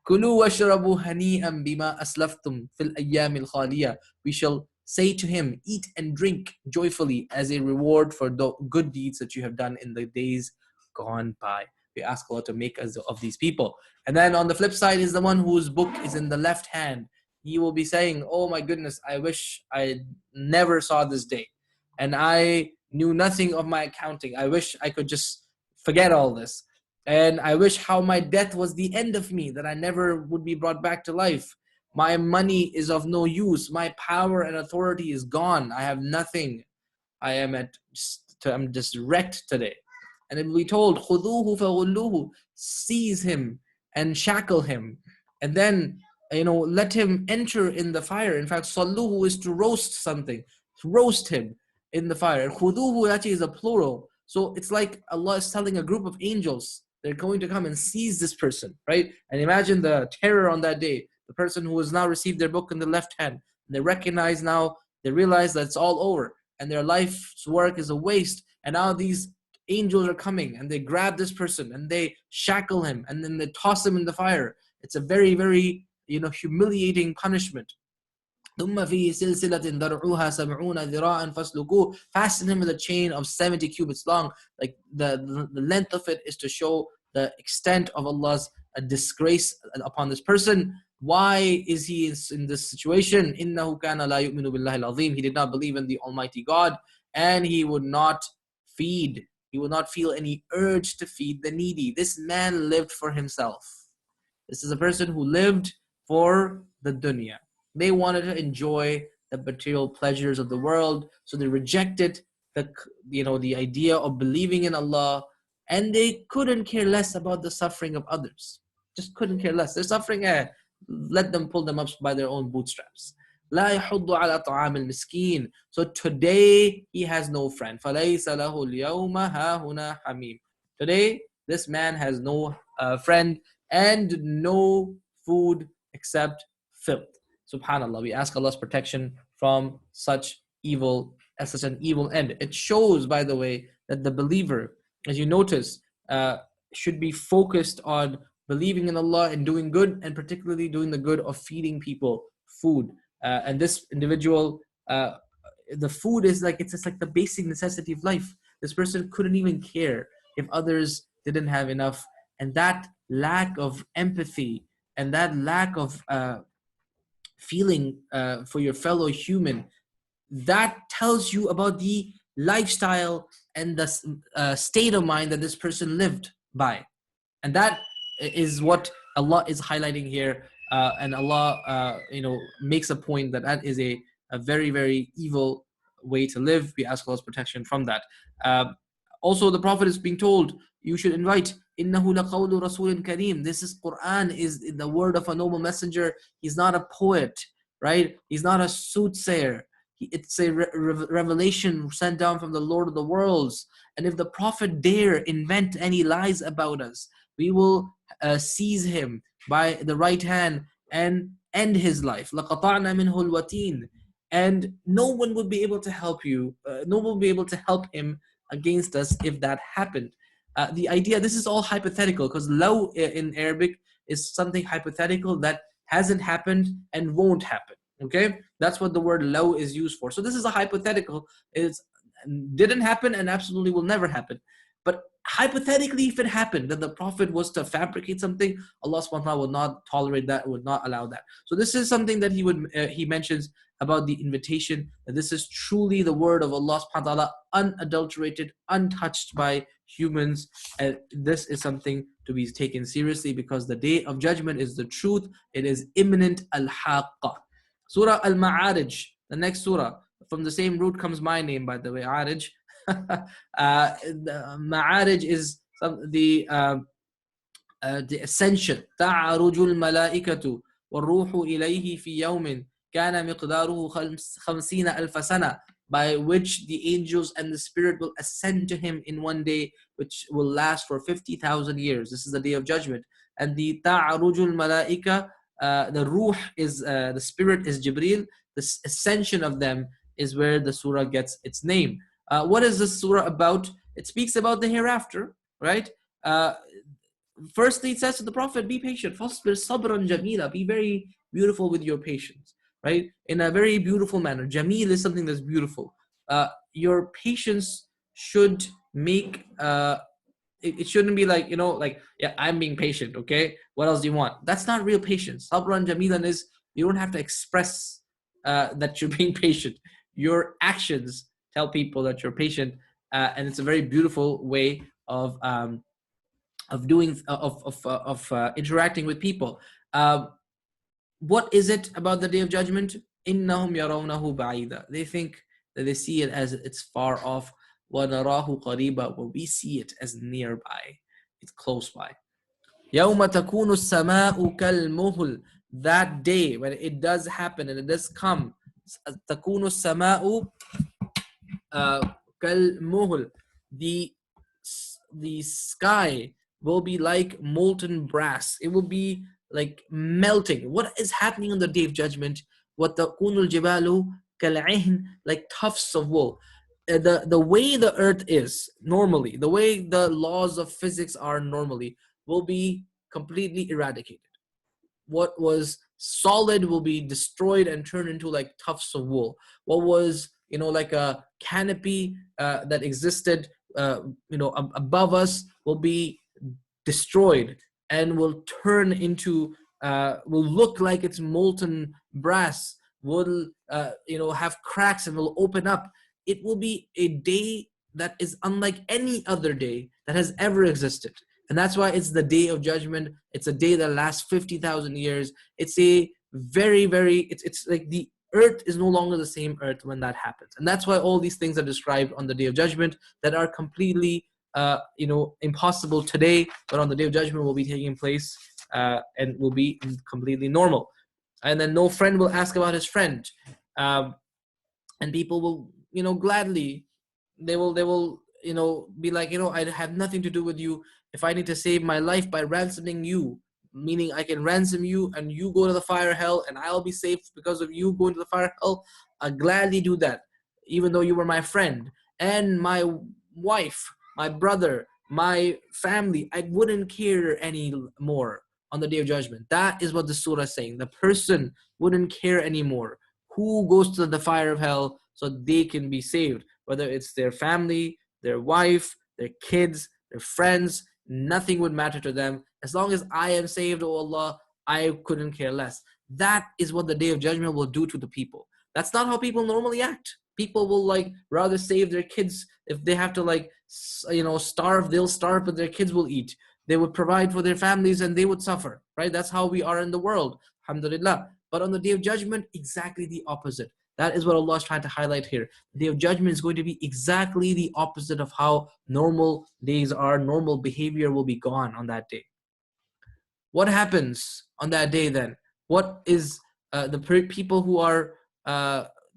كُلُوا وَاشْرَبُوا هَنِيئًا بِمَا أَسْلَفْتُمْ فِي الْأَيَّامِ الْخَالِيَةِ, we shall say to him, eat and drink joyfully as a reward for the good deeds that you have done in the days gone by. We ask Allah to make us of these people. And then on the flip side is the one whose book is in the left hand. He will be saying, oh my goodness, I wish I never saw this day, and I knew nothing of my accounting. I wish I could just forget all this. And I wish how my death was the end of me, that I never would be brought back to life. My money is of no use. My power and authority is gone. I have nothing. I'm just wrecked today. And it will be told, خُذُوهُ فَغُلُّوهُ, seize him and shackle him. And then, let him enter in the fire. In fact, صَلُّوهُ is to roast something. To roast him in the fire. And خُذُوهُ actually is a plural. So it's like Allah is telling a group of angels, they're going to come and seize this person, right? And imagine the terror on that day. The person who has now received their book in the left hand. They recognize now, they realize that it's all over, and their life's work is a waste. And now these angels are coming, and they grab this person, and they shackle him, and then they toss him in the fire. It's a very, very, humiliating punishment. ثُمَّ فِي سِلْسِلَةٍ ذَرْعُهَا سَبْعُونَ ذِرَاعًا فَاسْلُكُوهُ, fasten him with a chain of 70 cubits long. Like the length of it is to show the extent of Allah's disgrace upon this person. Why is he in this situation? إِنَّهُ كَانَ لَا يُؤْمِنُ بِاللَّهِ الْعَظِيمِ, he did not believe in the Almighty God, and he would not feed. He would not feel any urge to feed the needy. This man lived for himself. This is a person who lived for the dunya. They wanted to enjoy the material pleasures of the world, so they rejected the idea of believing in Allah, and they couldn't care less about the suffering of others. Just couldn't care less. They're suffering, let them pull them up by their own bootstraps. لا يحض على طعام المسكين. So today he has no friend. فليس له اليوم هاهنا حميم. Today this man has no friend and no food except filth. Subhanallah, we ask Allah's protection from such an evil end. It shows, by the way, that the believer, as you notice, should be focused on believing in Allah and doing good, and particularly doing the good of feeding people food. And this individual, the food is it's just like the basic necessity of life. This person couldn't even care if others didn't have enough. And that lack of empathy and that lack of feeling for your fellow human, that tells you about the lifestyle and the state of mind that this person lived by. And that is what Allah is highlighting here. And Allah makes a point that is a very, very evil way to live. We ask Allah's protection from that. Also, the Prophet is being told, you should invite. إِنَّهُ لَقَوْلُ رَسُولٍ كَرِيمٍ. This is Quran, is the word of a noble messenger. He's not a poet, right? He's not a soothsayer. It's a revelation sent down from the Lord of the worlds. And if the Prophet dare invent any lies about us, we will seize him by the right hand and end his life. لَقَطَعْنَا مِنْهُ الْوَتِينَ. And no one would be able to help you. No one would be able to help him against us if that happened. The idea, this is all hypothetical, because law in Arabic is something hypothetical that hasn't happened and won't happen. Okay, that's what the word law is used for. So this is a hypothetical. It didn't happen and absolutely will never happen. But hypothetically, if it happened that the Prophet was to fabricate something, Allah subhanahu wa ta'ala would not tolerate that, would not allow that. So this is something that he mentions about the invitation, that this is truly the word of Allah subhanahu wa ta'ala, unadulterated, untouched by humans. And this is something to be taken seriously, because the day of judgment is the truth. It is imminent. Al-Haaqqah. Surah Al-Ma'arij, the next surah. From the same root comes my name, by the way, Arij. Ma'arij is the ascension. تعرج الملائكة والروح إليه في يوم كان مقداره 50,000 سنة, by which the angels and the spirit will ascend to him in one day, which will last for 50,000 years. This is the day of judgment. And the تعرج الملائكة, the ruh is the spirit is Jibreel. The ascension of them is where the surah gets its name. What is this surah about? It speaks about the hereafter, right? Firstly, it says to the Prophet, be patient. فَاصْبِرْ صَبْرًا جَمِيلًا. Be very beautiful with your patience, right? In a very beautiful manner. Jameel is something that's beautiful. Your patience should make, it shouldn't be like, yeah, I'm being patient, okay? What else do you want? That's not real patience. Sabran Jamilan is, you don't have to express that you're being patient. Your actions tell people that you're patient, and it's a very beautiful way of interacting with people. What is it about the Day of Judgment? إِنَّهُمْ يَرَوْنَهُ بَعِيدًا. They think that they see it as it's far off. وَنَرَاهُ قَرِيبًا. Where we see it as nearby. It's close by. يَوْمَ تَكُونُ السَّمَاءُ كَالْمُهْلِ. That day, when it does happen and it does come, تَكُونُ السَّمَاءُ كَالْمُهْلِ. The sky will be like molten brass. It will be like melting. What is happening on the Day of Judgment? وَتَكُونُ الْجِبَالُ كَالْعِهْنِ. Like tufts of wool. The way the earth is normally, the way the laws of physics are normally, will be completely eradicated. What was solid will be destroyed and turned into like tufts of wool. What was, like a canopy that existed, above us, will be destroyed and will turn into, will look like it's molten brass, will, have cracks and will open up. It will be a day that is unlike any other day that has ever existed. And that's why it's the day of judgment. It's a day that lasts 50,000 years. It's a very, it's like the earth is no longer the same earth when that happens. And that's why all these things are described on the day of judgment that are completely, impossible today, but on the day of judgment will be taking place and will be completely normal. And then no friend will ask about his friend. And people will, gladly, they will, be like, I have nothing to do with you. If I need to save my life by ransoming you, meaning I can ransom you and you go to the fire hell and I'll be safe because of you going to the fire hell, I'll gladly do that, even though you were my friend and my wife, my brother, my family. I wouldn't care any more on the day of judgment. That is what the surah is saying. The person wouldn't care anymore who goes to the fire of hell so they can be saved, whether it's their family, their wife, their kids, their friends. Nothing would matter to them. As long as I am saved, oh Allah, I couldn't care less. That is what the day of judgment will do to the people. That's not how people normally act. People will rather save their kids. If they have to starve, they'll starve, but their kids will eat. They would provide for their families and they would suffer, right? That's how we are in the world, alhamdulillah. But on the day of judgment, exactly the opposite. That is what Allah is trying to highlight here. The day of judgment is going to be exactly the opposite of how normal days are. Normal behavior will be gone on that day. What happens on that day then? What is the people who are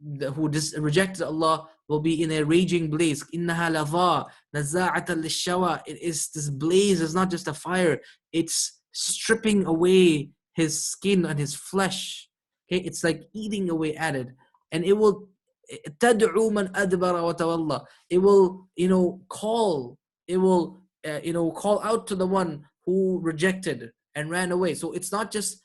rejected Allah will be in a raging blaze. إِنَّهَا لَظَى نَزَاعَةً لِلشَّوَى. It is, this blaze is not just a fire. It's stripping away his skin and his flesh. Okay, it's like eating away at it. And it will تَدْعُو مَنْ أَدْبَرَ وَتَوَلَّى. It will, call. It will, call out to the one who rejected and ran away. So it's not just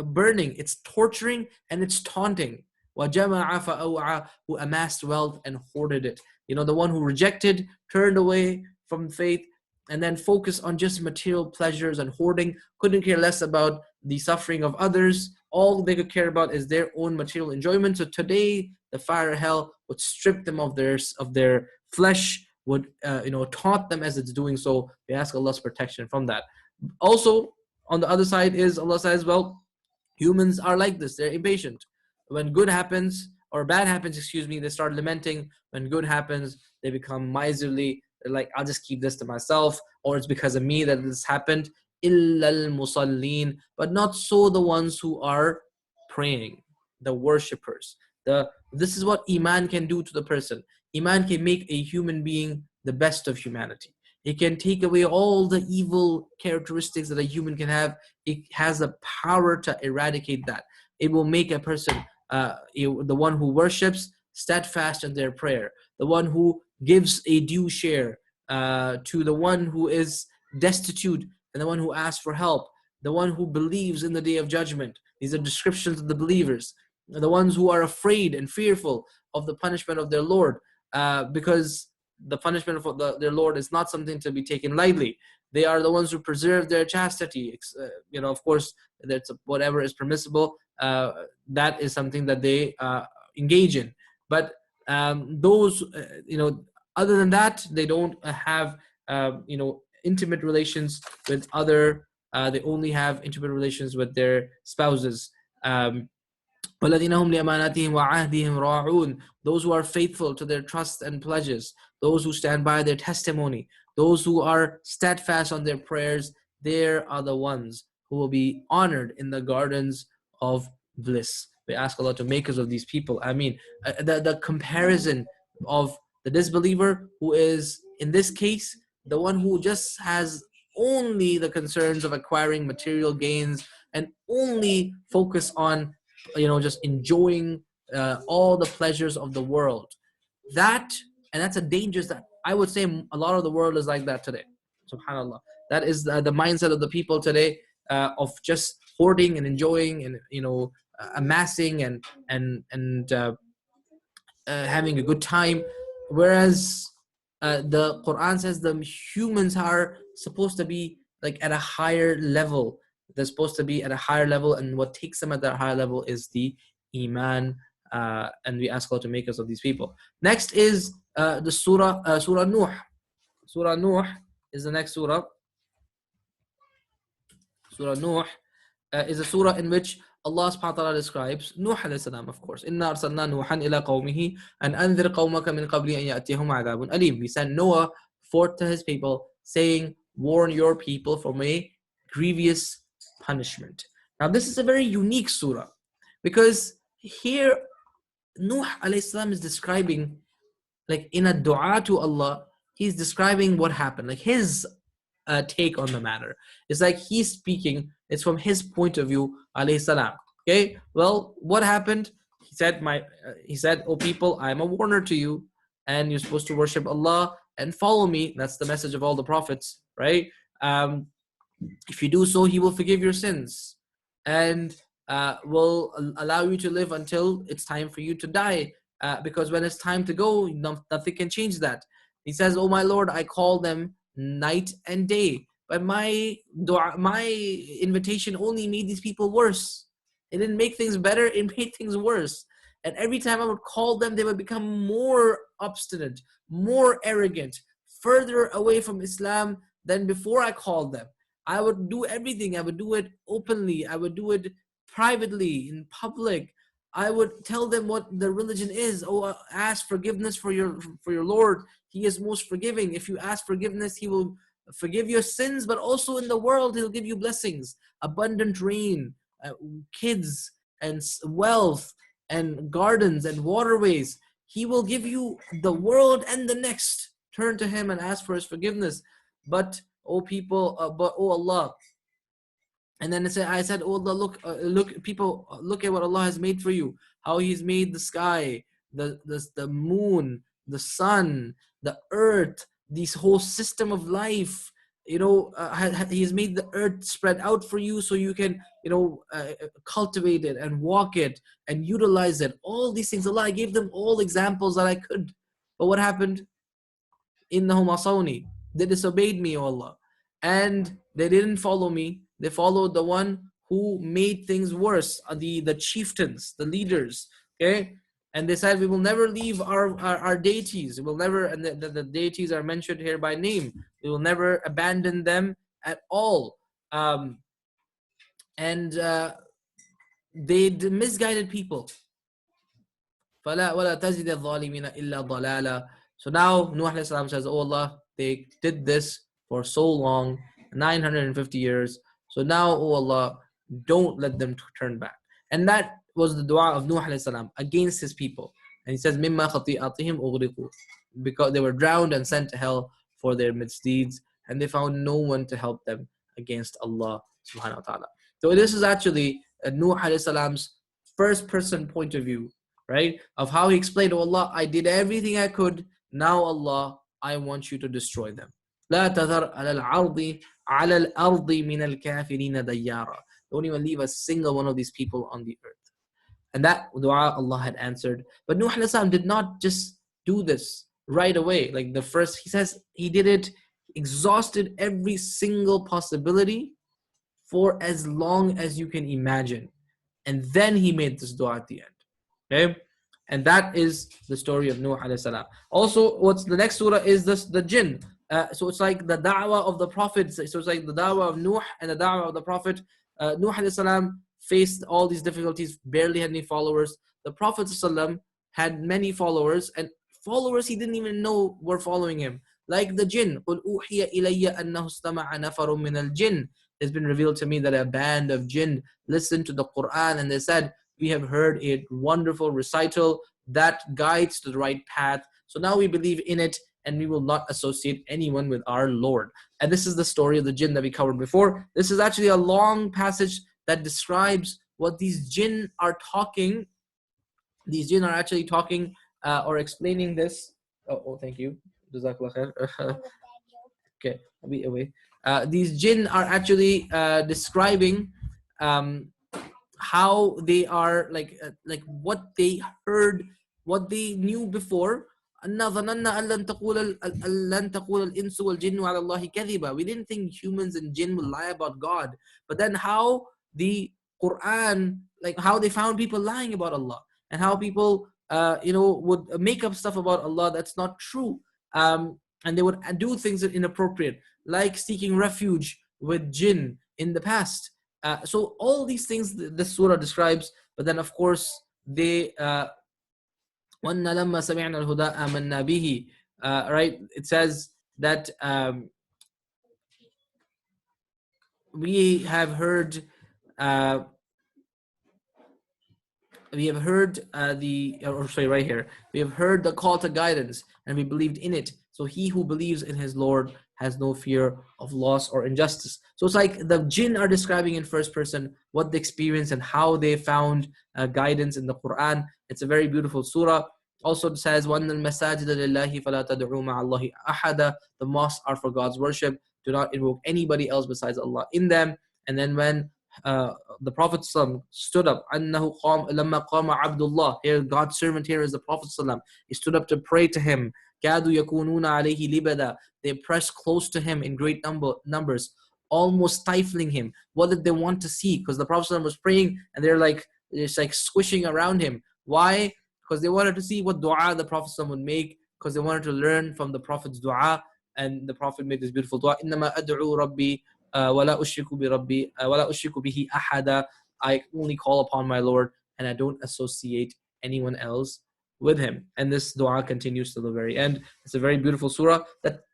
burning, it's torturing and it's taunting. وَجَمَعَ فَأَوْعَى. Who amassed wealth and hoarded it. The one who rejected, turned away from faith, and then focused on just material pleasures and hoarding, couldn't care less about the suffering of others. All they could care about is their own material enjoyment. So today, the fire of hell would strip them of their flesh, would taunt them as it's doing so. We ask Allah's protection from that. Also, on the other side is Allah says, well, humans are like this. They're impatient. When good happens, or bad happens, they start lamenting. When good happens, they become miserly. They're like, I'll just keep this to myself, or it's because of me that this happened. إِلَّا الْمُصَلِّينَ. But not so the ones who are praying, the worshippers. This is what Iman can do to the person. Iman can make a human being the best of humanity. It can take away all the evil characteristics that a human can have. It has the power to eradicate that. It will make a person, the one who worships, steadfast in their prayer. The one who gives a due share to the one who is destitute and the one who asks for help. The one who believes in the day of judgment. These are descriptions of the believers. The ones who are afraid and fearful of the punishment of their Lord, because the punishment of their Lord is not something to be taken lightly. They are the ones who preserve their chastity. Of course, that's whatever is permissible. That is something that they engage in. But those, other than that, they don't have, intimate relations with other. They only have intimate relations with their spouses. وَالَّذِينَ هُمْ لِأَمَانَاتِهِمْ وَعَهْدِهِمْ رَاعُونَ. Those who are faithful to their trust and pledges, those who stand by their testimony, those who are steadfast on their prayers, there are the ones who will be honored in the gardens of bliss. We ask Allah to make us of these people. I mean, the comparison of the disbeliever, who is, in this case, the one who just has only the concerns of acquiring material gains and only focus on just enjoying all the pleasures of the world. That's a danger that I would say a lot of the world is like that today. SubhanAllah. That is the mindset of the people today, of just hoarding and enjoying and amassing and having a good time. Whereas the Quran says the humans are supposed to be at a higher level. They're supposed to be at a higher level, and what takes them at that higher level is the Iman, and we ask Allah to make us of these people. Next is the Surah Nuh. Surah Nuh is the next surah. Surah Nuh is a surah in which Allah subhanahu wa ta'ala describes Nuh alayhi salam, of course. Inna arsalna Nuhan ila qawmihi an anzir qawmaka min qabli an ya'tiyahum adhabun alim. We sent Noah forth to his people, saying, warn your people from a grievous punishment. Now this is a very unique surah, because here Nuh alayhi salam is describing, like in a dua to Allah, he's describing what happened, like his take on the matter. It's like he's speaking, it's from his point of view, alayhi salam. Okay, well, what happened? He said, oh people, I'm a warner to you, and you're supposed to worship Allah and follow me. That's the message of all the prophets, right? If you do so, he will forgive your sins and will allow you to live until it's time for you to die, because when it's time to go, nothing can change that. He says, oh my Lord, I call them night and day, but my dua, my invitation only made these people worse. It didn't make things better, it made things worse. And every time I would call them, they would become more obstinate, more arrogant, further away from Islam than before I called them. I would do everything. I would do it openly. I would do it privately, in public. I would tell them what the religion is. Oh, ask forgiveness for your Lord. He is most forgiving. If you ask forgiveness, He will forgive your sins, but also in the world, He'll give you blessings, abundant rain, kids, and wealth, and gardens, and waterways. He will give you the world and the next. Turn to Him and ask for His forgiveness. But, oh people, but oh Allah. And then I said, oh Allah, look, people, look at what Allah has made for you. How He's made the sky, the moon, the sun, the earth, this whole system of life. He's made the earth spread out for you so you can, cultivate it and walk it and utilize it. All these things, Allah, I gave them all examples that I could. But what happened? Innahum asawni. They disobeyed me, O Allah. And they didn't follow me. They followed the one who made things worse, the chieftains, the leaders. Okay? And they said, we will never leave our deities. We will never, and the deities are mentioned here by name. We will never abandon them at all. They misguided people. فَلَا وَلَا تَزِدَ الظَّالِمِينَ إِلَّا ضَلَالًا. So now Nuh alayhi salam says, oh Allah, they did this for so long, 950 years. So now, oh Allah, don't let them turn back. And that was the dua of Nuh alayhi salam against his people. And he says, مِمَّا خَطِيئَاتِهِمْ أُغْرِقُوا. Because they were drowned and sent to hell for their misdeeds, and they found no one to help them against Allah subhanahu wa ta'ala. So this is actually Nuh alayhi salam's first person point of view, right? Of how he explained, oh Allah, I did everything I could. Now Allah, I want you to destroy them. لا تذر على الأرض من الكافرين ديارا. Don't even leave a single one of these people on the earth. And that dua Allah had answered. But Nuh alayhi salam did not just do this right away. Like the first, he says he did it, exhausted every single possibility for as long as you can imagine. And then he made this dua at the end. Okay? And that is the story of Nuh alayhi salam. Also, what's the next surah is the Jinn. So it's like the da'wah of the Prophet. So it's like the da'wah of Nuh and the da'wah of the Prophet. Nuh alayhi salam faced all these difficulties, barely had any followers. The Prophet ﷺ had many followers, and followers he didn't even know were following him. Like the Jinn. قُلْ أُوحِيَ إِلَيَّ أَنَّهُ اسْتَمَعَ نَفَرٌ مِّنَ الْجِنِّ. It's been revealed to me that a band of Jinn listened to the Quran, and they said, we have heard a wonderful recital that guides to the right path. So now we believe in it, and we will not associate anyone with our Lord. And this is the story of the Jinn that we covered before. This is actually a long passage that describes what these Jinn are talking. These Jinn are actually talking or explaining this. Oh, thank you. Jazakallah khair. Okay, I'll be away. These Jinn are actually describing how they are like what they heard, what they knew before. We didn't think humans and jinn will lie about God. But then how the Quran, like how they found people lying about Allah, and how people would make up stuff about Allah that's not true, and they would do things that are inappropriate, like seeking refuge with jinn in the past. So all these things this surah describes, but then of course they وَأَنَّ لَمَّا سَمِعْنَا الْهُدَىٰ آمَنَّا بِهِ, right? It says that we have heard we have heard right here, we have heard the call to guidance and we believed in it. So he who believes in his Lord has no fear of loss or injustice. So it's like the jinn are describing in first person what they experienced and how they found guidance in the Quran. It's a very beautiful surah. Also it says, وَأَنَّ الْمَسَاجِدَ لِلَّهِ فَلَا تَدْعُوا مَعَ اللَّهِ أَحَدًا. The mosques are for God's worship. Do not invoke anybody else besides Allah in them. And then when the Prophet stood up, أنه قام لما قام عبد الله. Here, God's servant here is the Prophet. He stood up to pray to him. كادوا يكونون عليه لبدا. They pressed close to him in great numbers, almost stifling him. What did they want to see? Because the Prophet was praying, and they're like, it's like squishing around him. Why? Because they wanted to see what dua the Prophet would make. Because they wanted to learn from the Prophet's dua, and the Prophet made this beautiful dua. إنما أدعو ربي ولا أشرك بربي ولا أشرك به أحدا. I only call upon my Lord and I don't associate anyone else with him. And this dua continues to the very end. It's a very beautiful surah that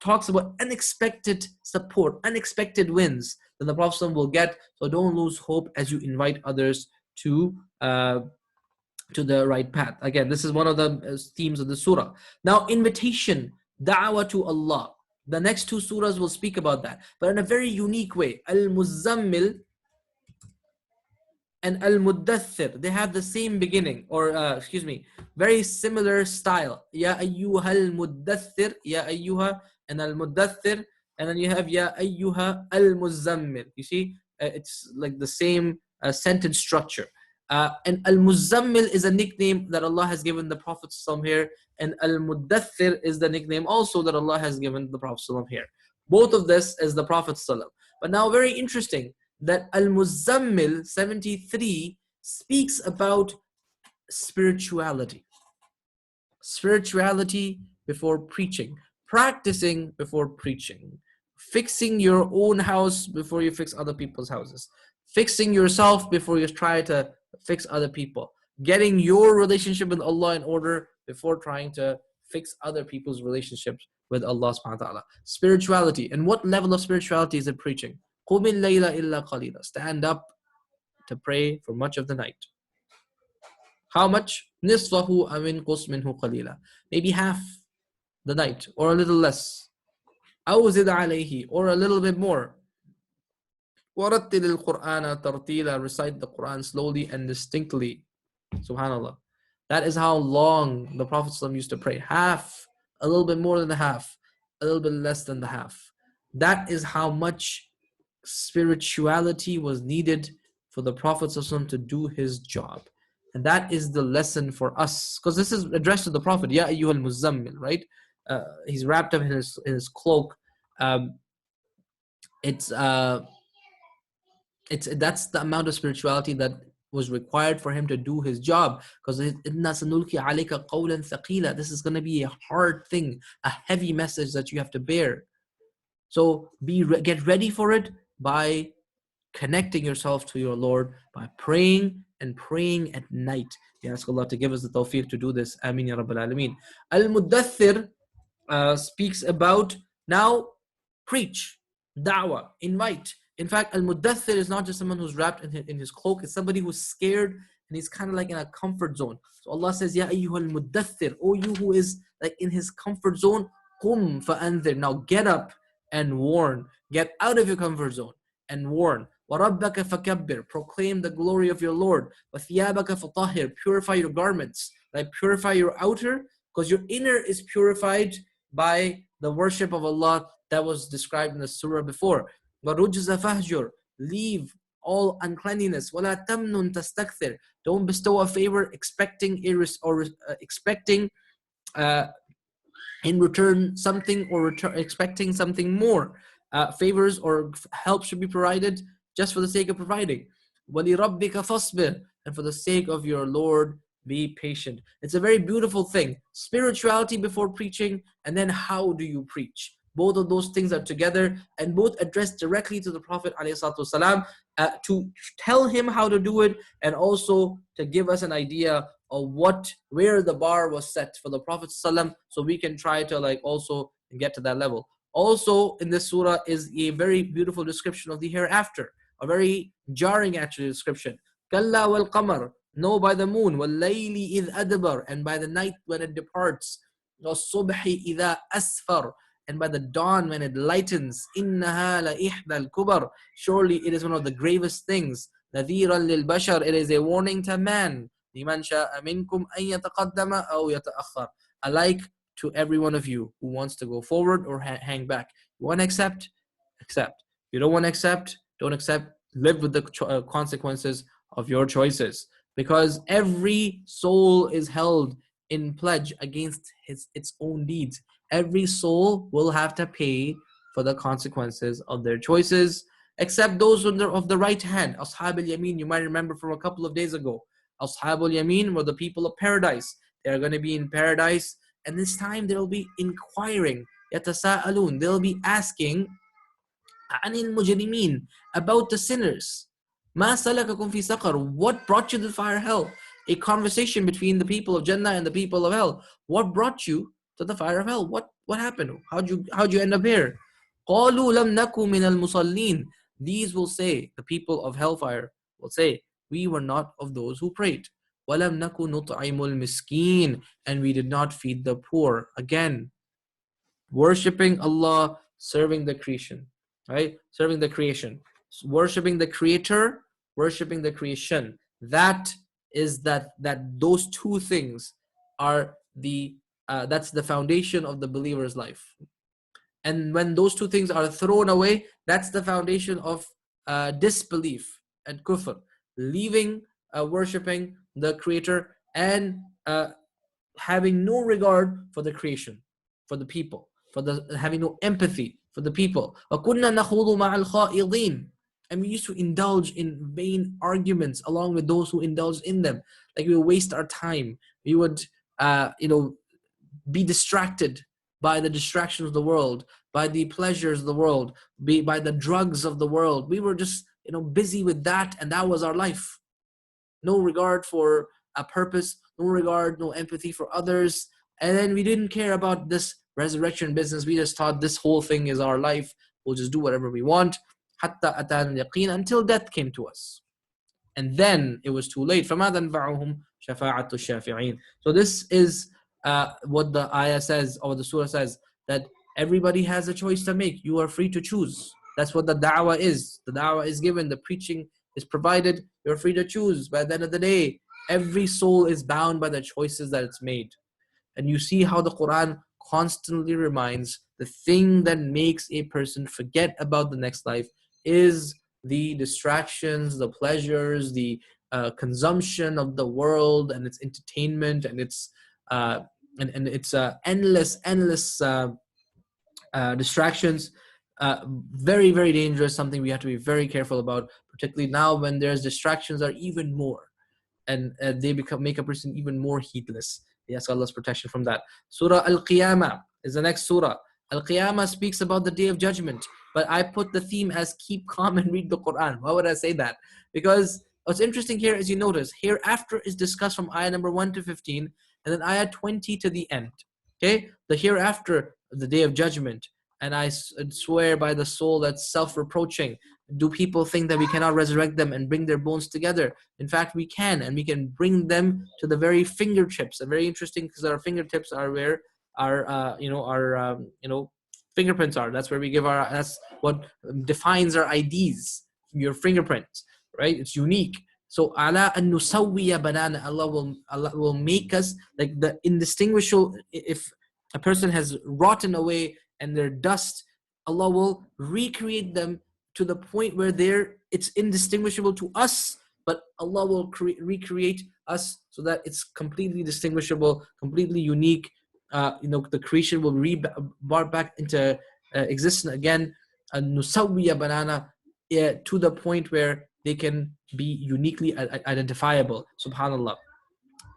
talks about unexpected support, unexpected wins that the Prophet will get. So don't lose hope as you invite others to the right path. Again, this is one of the themes of the surah. Now, invitation, da'wah to Allah. The next two surahs will speak about that, but in a very unique way. Al-Muzzammil and Al-Muddathir, they have the same beginning, or very similar style. Ya ayyuha al-Muddathir, ya ayyuha, and Al-Muddathir, and then you have ya ayyuha al-Muzzammil. You see, it's like the same sentence structure. And Al-Muzzammil is a nickname that Allah has given the Prophet here, and Al-Muddathir is the nickname also that Allah has given the Prophet here. Both of this is the Prophet. But now very interesting that Al-Muzzammil 73 speaks about spirituality. Spirituality before preaching, practicing before preaching, fixing your own house before you fix other people's houses, fixing yourself before you try to fix other people, getting your relationship with Allah in order before trying to fix other people's relationships with Allah subhanahu wa ta'ala. Spirituality. And what level of spirituality is it preaching? قُمِ اللَّيْلَ إِلَّا قَلِيلًا. Stand up to pray for much of the night. How much? نِصْفَهُ أَوْ انْقُصْ مِنْهُ قَلِيلًا. Maybe half the night or a little less. أَوْ زِدْ عَلَيْهِ, or a little bit more. وَرَتِّلِ الْقُرْآنَ تَرْتِيلًا. Recite the Quran slowly and distinctly. Subhanallah. That is how long the Prophet ﷺ used to pray. Half, a little bit more than the half, a little bit less than the half. That is how much spirituality was needed for the Prophet ﷺ to do his job. And that is the lesson for us. Because this is addressed to the Prophet. Ya ayyuhal Muzzammil, right? He's wrapped up in his cloak. That's the amount of spirituality that was required for him to do his job. Because this is going to be a hard thing, a heavy message that you have to bear. So get ready for it by connecting yourself to your Lord, by praying and praying at night. We ask Allah to give us the tawfiq to do this. Ameen ya Rabbil Alameen. Al-Muddathir speaks about now preach, da'wah, invite. In fact, Al-Muddathir is not just someone who's wrapped in his cloak. It's somebody who's scared and he's kind of like in a comfort zone. So Allah says, Ya ayyuhal Muddathir, O you who is like in his comfort zone, qum fa'anzir. Now get up and warn. Get out of your comfort zone and warn. وَرَبَّكَ فَكَبِّرْ. Proclaim the glory of your Lord. وَثِيَابَكَ فَطَهِّرْ. Purify your garments. Like purify your outer, because your inner is purified by the worship of Allah that was described in the surah before. وَرُجْزَ فَهْجُرْ. Leave all uncleanliness. وَلَا تَمْنُنْ تَسْتَكْثِرْ. Don't bestow a favor expecting in return something, or expecting something more. Favors or help should be provided just for the sake of providing. وَلِرَبِّكَ فَاصْبِرْ. And for the sake of your Lord, be patient. It's a very beautiful thing. Spirituality before preaching, and then how do you preach? Both of those things are together and both addressed directly to the Prophet ﷺ, to tell him how to do it, and also to give us an idea of where the bar was set for the Prophet ﷺ, so we can try to also get to that level. Also in this surah is a very beautiful description of the hereafter, a very jarring actually description. Kalla wal qamar, no, by the moon, wal layli idh adbar, and by the night when it departs, was subhi idha asfar, and by the dawn when it lightens, innaha la ihdal kubar, surely it is one of the gravest things, nadhiran lil bashar, it is a warning to man, liman sha'a minkum an yataqaddama aw yata'akhkhar, alike to every one of you who wants to go forward or hang back. You want to accept? Accept. You don't want to accept? Don't accept. Live with the consequences of your choices, because every soul is held in pledge against its own deeds. Every soul will have to pay for the consequences of their choices, except those of the right hand. Ashab al-Yamin, you might remember from a couple of days ago. Ashab al-Yamin were the people of paradise. They are going to be in paradise, and this time they'll be inquiring. Yatasa'alun, they'll be asking anil mujrimin, about the sinners. Ma salakakum fi saqar, what brought you to the fire hell? A conversation between the people of Jannah and the people of hell. What brought you to the fire of hell? What happened? How'd you end up here? Qalu lam naku min al-musallin. These will say, the people of hellfire will say, we were not of those who prayed. Walam naku nut'imul miskin, and we did not feed the poor. Again, worshipping Allah, serving the creation, right? Serving the creation, worshipping the creator, worshipping the creation. That is that those two things are that's the foundation of the believer's life. And when those two things are thrown away, that's the foundation of disbelief and kufr, leaving worshipping the creator and having no regard for the creation, for the people, having no empathy for the people. وَكُنَّا نَخُوضُ مَعَ الْخَائِضِينَ, and we used to indulge in vain arguments along with those who indulged in them. Like, we would waste our time. We would be distracted by the distractions of the world, by the pleasures of the world, by the drugs of the world. We were just busy with that, and that was our life. No regard for a purpose, no regard, no empathy for others. And then we didn't care about this resurrection business. We just thought this whole thing is our life. We'll just do whatever we want. حَتَّى أَتَانَا الْيَقِينَ, until death came to us. And then it was too late. فَمَا تَنْفَعُهُمْ شَفَاعَةُ الشَّافِعِينَ. So this is what the ayah says, or the surah says, that everybody has a choice to make. You are free to choose. That's what the da'wah is. The da'wah is given, the preaching is provided. You're free to choose. By the end of the day, every soul is bound by the choices that it's made. And you see how the Quran constantly reminds, the thing that makes a person forget about the next life is the distractions, the pleasures, the consumption of the world and its entertainment and its endless distractions. Very, very dangerous, something we have to be very careful about, particularly now when there's distractions are even more, and they make a person even more heedless. We ask Allah's protection from that. Surah Al Qiyamah is the next surah. Al Qiyamah speaks about the day of judgment, but I put the theme as keep calm and read the Quran. Why would I say that? Because what's interesting here is, you notice, hereafter is discussed from ayah number 1 to 15, and then ayah 20 to the end. Okay, the hereafter, the day of judgment. And I swear by the soul that's self-reproaching. Do people think that we cannot resurrect them and bring their bones together? In fact, we can, and we can bring them to the very fingertips. And very interesting, because our fingertips are where our fingerprints are. That's where we give our. That's what defines our IDs. Your fingerprints, right? It's unique. So ala an nusawwiya banana, Allah will make us like the indistinguishable. If a person has rotten away and their dust, Allah will recreate them to the point where it's indistinguishable to us, but Allah will recreate us so that it's completely distinguishable, completely unique. The creation will brought back into existence again, nusawwiya banana, to the point where they can be uniquely identifiable. Subhanallah.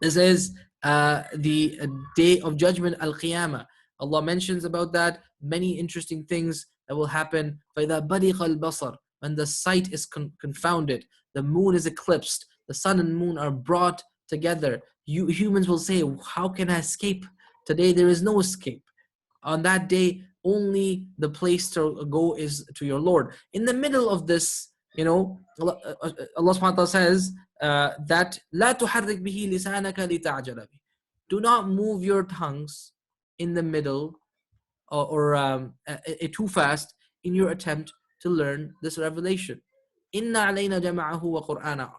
This is the day of judgment, Al-Qiyamah. Allah mentions about that many interesting things that will happen. فَإِذَا بَرِقَ الْبَصَرُ, when the sight is confounded, the moon is eclipsed, the sun and moon are brought together. You humans will say, how can I escape? Today there is no escape. On that day, only the place to go is to your Lord. In the middle of this, Allah subhanahu wa ta'ala says that لا تحرك به لسانك لتعجل به. Do not move your tongues in the middle or too fast in your attempt to learn this revelation. Inna alayna jama'ahu wa Qur'ana.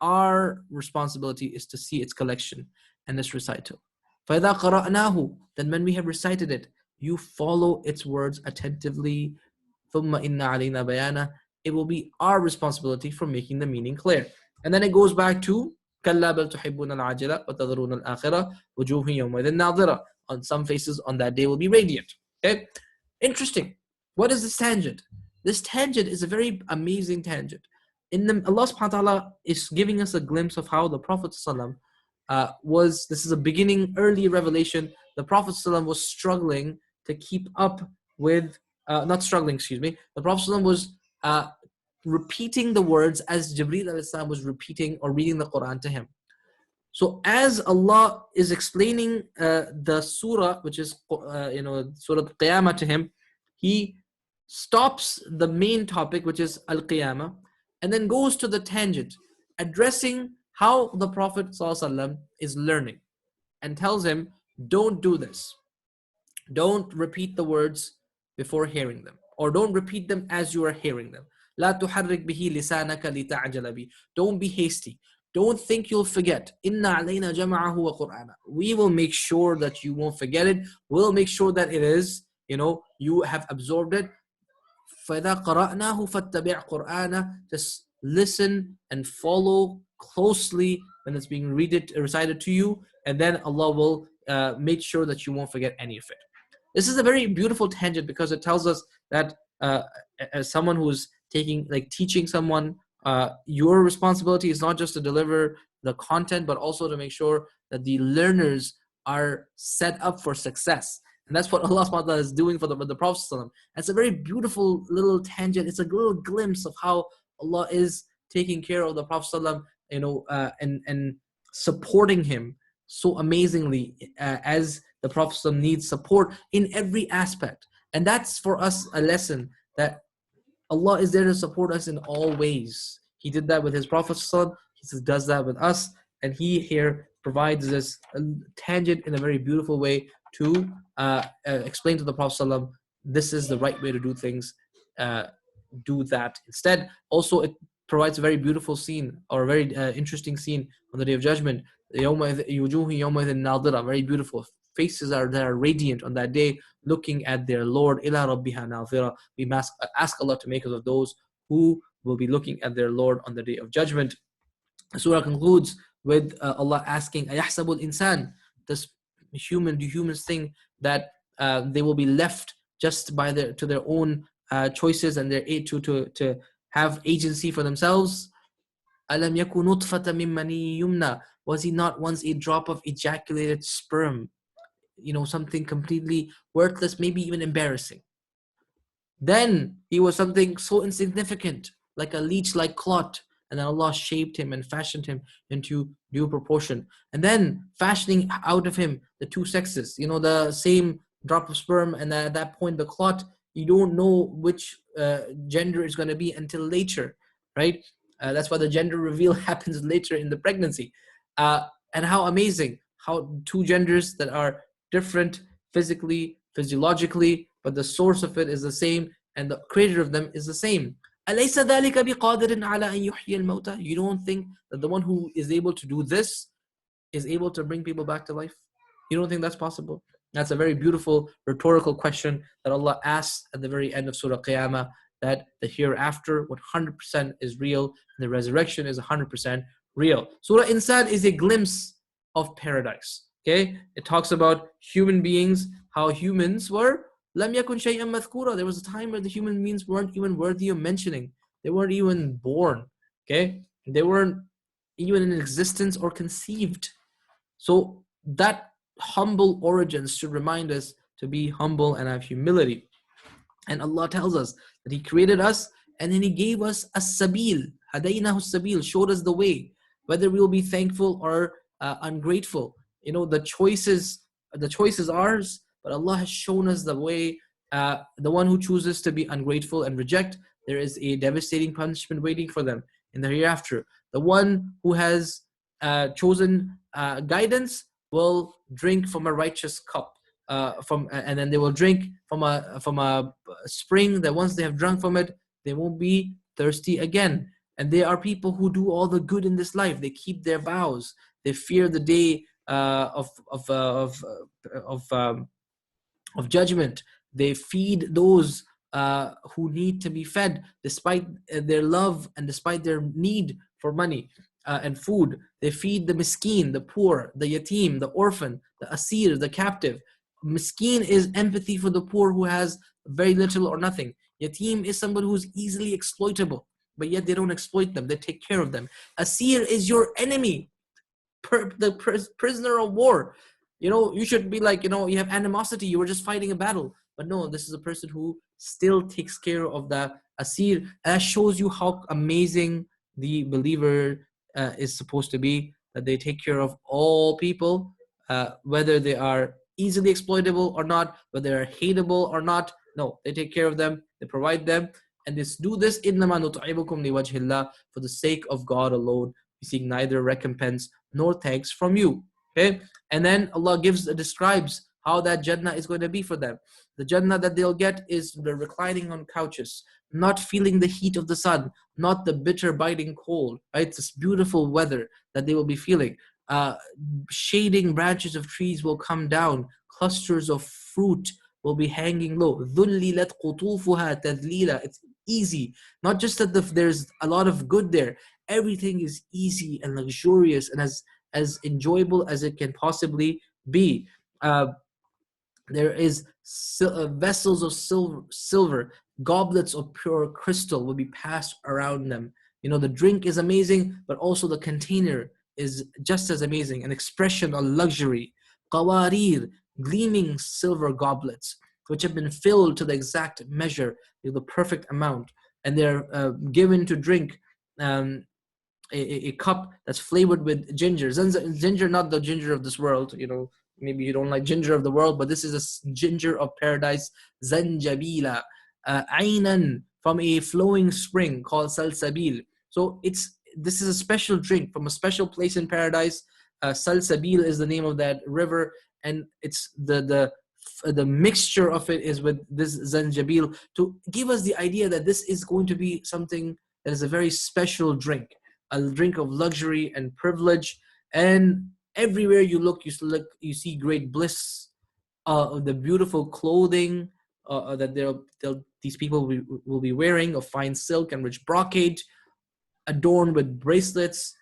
Our responsibility is to see its collection and its recital. فَإِذَا قَرَأْنَاهُ, then when we have recited it, you follow its words attentively. ثُمَّ إِنَّ عَلَيْنَا بَيَانَهُ, it will be our responsibility for making the meaning clear. And then it goes back to كَلَّا بَلْ تُحِبُّونَ الْعَاجِلَةَ وَتَذَرُونَ الْآخِرَةَ وَجُوهٌ يَوْمَئِذٍ نَاظِرَةٌ. On some faces on that day will be radiant. Okay, interesting. What is this tangent? This tangent is a very amazing tangent. Allah subhanahu wa ta'ala is giving us a glimpse of how the Prophet this is a beginning, early revelation. The Prophet was struggling to keep up with, not struggling, excuse me. The Prophet was repeating the words as Jibreel was repeating or reading the Quran to him. So as Allah is explaining the surah, which is Surah Al Qiyamah to him, he stops the main topic, which is Al Qiyamah, and then goes to the tangent, addressing how the Prophet ﷺ is learning, and tells him, don't do this. Don't repeat the words before hearing them, or don't repeat them as you are hearing them. لا تحرك به لسانك لتعجل به. Don't be hasty. Don't think you'll forget. Inna alayna jama'ahu wa Qur'ana. We will make sure that you won't forget it. We'll make sure that it is, you have absorbed it. فَإِذَا قَرَأْنَاهُ فَاتَّبِعْ قُرْآنَهُ. Just listen and follow closely when it's being recited to you, and then Allah will make sure that you won't forget any of it. This is a very beautiful tangent because it tells us that as someone who's teaching someone, your responsibility is not just to deliver the content, but also to make sure that the learners are set up for success. And that's what Allah subhanahu wa ta'ala is doing for the Prophet. It's a very beautiful little tangent. It's a little glimpse of how Allah is taking care of the Prophet, and supporting him so amazingly, as the Prophet needs support in every aspect. And that's for us a lesson that Allah is there to support us in all ways. He did that with his Prophet, he does that with us, and he here provides this tangent in a very beautiful way to explain to the Prophet, this is the right way to do things, do that instead. Also, it provides a very beautiful scene, or a very interesting scene on the Day of Judgment. Very beautiful. Faces are there, radiant on that day, looking at their Lord. إِلَىٰ رَبِّهَا نَاظِرَةٌ. We ask Allah to make us of those who will be looking at their Lord on the Day of Judgment. The surah concludes with Allah asking, أَيَحْسَبُ الْإِنسَانِ. Do humans think that they will be left just to their own choices and their to have agency for themselves? أَلَمْ يَكُنْ نُطْفَةً مِّن مَّنِيٍّ يُمْنَىٰ. Was he not once a drop of ejaculated sperm? Something completely worthless, maybe even embarrassing. Then he was something so insignificant, like a leech-like clot, and then Allah shaped him and fashioned him into due proportion. And then fashioning out of him the two sexes, the same drop of sperm, and at that point the clot, you don't know which gender is going to be until later, right? That's why the gender reveal happens later in the pregnancy. And how amazing, how two genders that are different physically, physiologically, but the source of it is the same, and the creator of them is the same. أَلَيْسَ ذَلِكَ بِقَادِرٍ عَلَىٰ أَن يُحْيِيَ الْمَوْتَى. You don't think that the one who is able to do this is able to bring people back to life? You don't think that's possible? That's a very beautiful rhetorical question that Allah asks at the very end of Surah Qiyamah, that the hereafter 100% is real, and the resurrection is 100% real. Surah Al-Insaan is a glimpse of paradise. Okay, it talks about human beings, how humans were لَمْ يَكُنْ شَيْئًا مَذْكُورًا. There was a time where the human beings weren't even worthy of mentioning. They weren't even born. Okay, they weren't even in existence or conceived. So that humble origins should remind us to be humble and have humility. And Allah tells us that He created us and then He gave us as-sabil, hadaynahu as-sabil, showed us the way, whether we will be thankful or ungrateful. The choice is ours, but Allah has shown us the way. The one who chooses to be ungrateful and reject, there is a devastating punishment waiting for them in the hereafter. The one who has chosen guidance will drink from a righteous cup, and then they will drink from a spring that once they have drunk from it, they won't be thirsty again. And they are people who do all the good in this life. They keep their vows. They fear the day of judgment. They feed those who need to be fed, despite their love and despite their need for money and food. They feed the miskeen, the poor, the yatim, the orphan, the asir, the captive. Miskeen is empathy for the poor who has very little or nothing. Yatim is somebody who's easily exploitable, but yet they don't exploit them. They take care of them. Asir is your enemy, the prisoner of war. You should be like, you have animosity. You were just fighting a battle. But no, this is a person who still takes care of the asir. And that shows you how amazing the believer is supposed to be, that they take care of all people, whether they are easily exploitable or not, whether they are hateable or not. No, they take care of them, they provide them, and do this إِنَّمَا نُطْعِمُكُمْ لِوَجْهِ اللَّهِ, for the sake of God alone. We seek neither recompense nor thanks from you. Okay, and then Allah describes how that Jannah is going to be for them. The Jannah that they'll get is they're reclining on couches, not feeling the heat of the sun, not the bitter biting cold, right? This beautiful weather that they will be feeling. Shading branches of trees will come down, clusters of fruit will be hanging low. ذُلِّلَتْ قُطُوفُهَا تَذْلِيلًا. It's easy. Not just that there's a lot of good there. Everything is easy and luxurious and as enjoyable as it can possibly be. There is vessels of silver, goblets of pure crystal will be passed around them. The drink is amazing, but also the container is just as amazing, an expression of luxury. Qawarir, gleaming silver goblets, which have been filled to the exact measure, the perfect amount, and they're given to drink a cup that's flavored with ginger. Ginger, not the ginger of this world. Maybe you don't like ginger of the world, but this is a ginger of paradise. Zanjabila, aynan, from a flowing spring called Salsabil. So this is a special drink from a special place in paradise. Salsabil is the name of that river, and it's the mixture of it is with this zanjabil to give us the idea that this is going to be something that is a very special drink, a drink of luxury and privilege. And everywhere you look, you see great bliss, the beautiful clothing that these people will be wearing of fine silk and rich brocade, adorned with bracelets,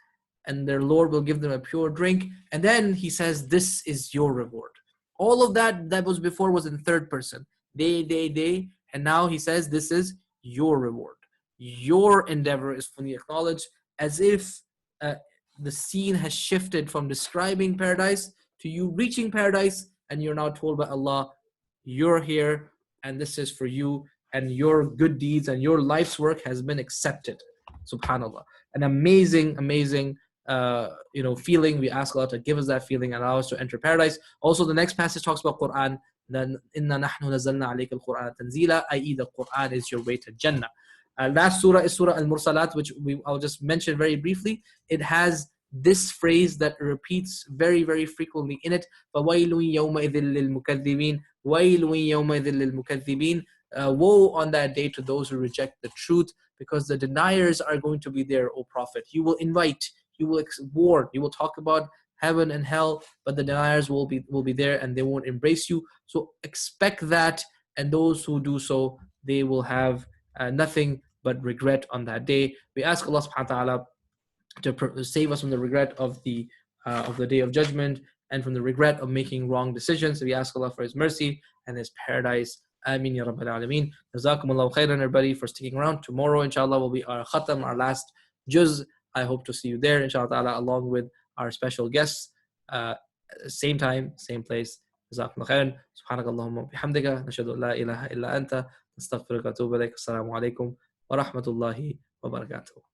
and their Lord will give them a pure drink. And then He says, this is your reward. All of that was before was in third person. They. And now He says, this is your reward. Your endeavor is fully acknowledged, as if the scene has shifted from describing paradise to you reaching paradise, and you're now told by Allah, you're here, and this is for you, and your good deeds and your life's work has been accepted. Subhanallah. An amazing feeling. We ask Allah to give us that feeling and allow us to enter paradise. Also, the next passage talks about Quran. Then inna nahnu nazzalna alayka al-Quran tanzila, i.e. the Quran is your way to Jannah. Last surah is Surah Al-Mursalat, which I'll just mention very briefly. It has this phrase that repeats very, very frequently in it. فَوَيْلٌ يَوْمَئِذٍ لِلْمُكَذِّبِينَ وَيْلٌ يَوْمَئِذٍ لِلْمُكَذِّبِينَ. Woe on that day to those who reject the truth, because the deniers are going to be there, O Prophet. You will invite, you will warn, you will talk about heaven and hell, but the deniers will be there and they won't embrace you. So expect that, and those who do so, they will have nothing but regret on that day. We ask Allah subhanahu wa ta'ala to save us from the regret of the day of judgment and from the regret of making wrong decisions. So we ask Allah for His mercy and His paradise. Ameen ya Rabbil Alameen. Jazakumullahu khairan, everybody, for sticking around. Tomorrow, inshallah, will be our khatam, our last juz. I hope to see you there, inshallah ta'ala, along with our special guests. Same time, same place. جزاكم الله خيرا. سبحانك اللهم وبحمدك نشهد أن لا إله إلا أنت نستغفرك ونتوب إليك. السلام عليكم ورحمة الله وبركاته.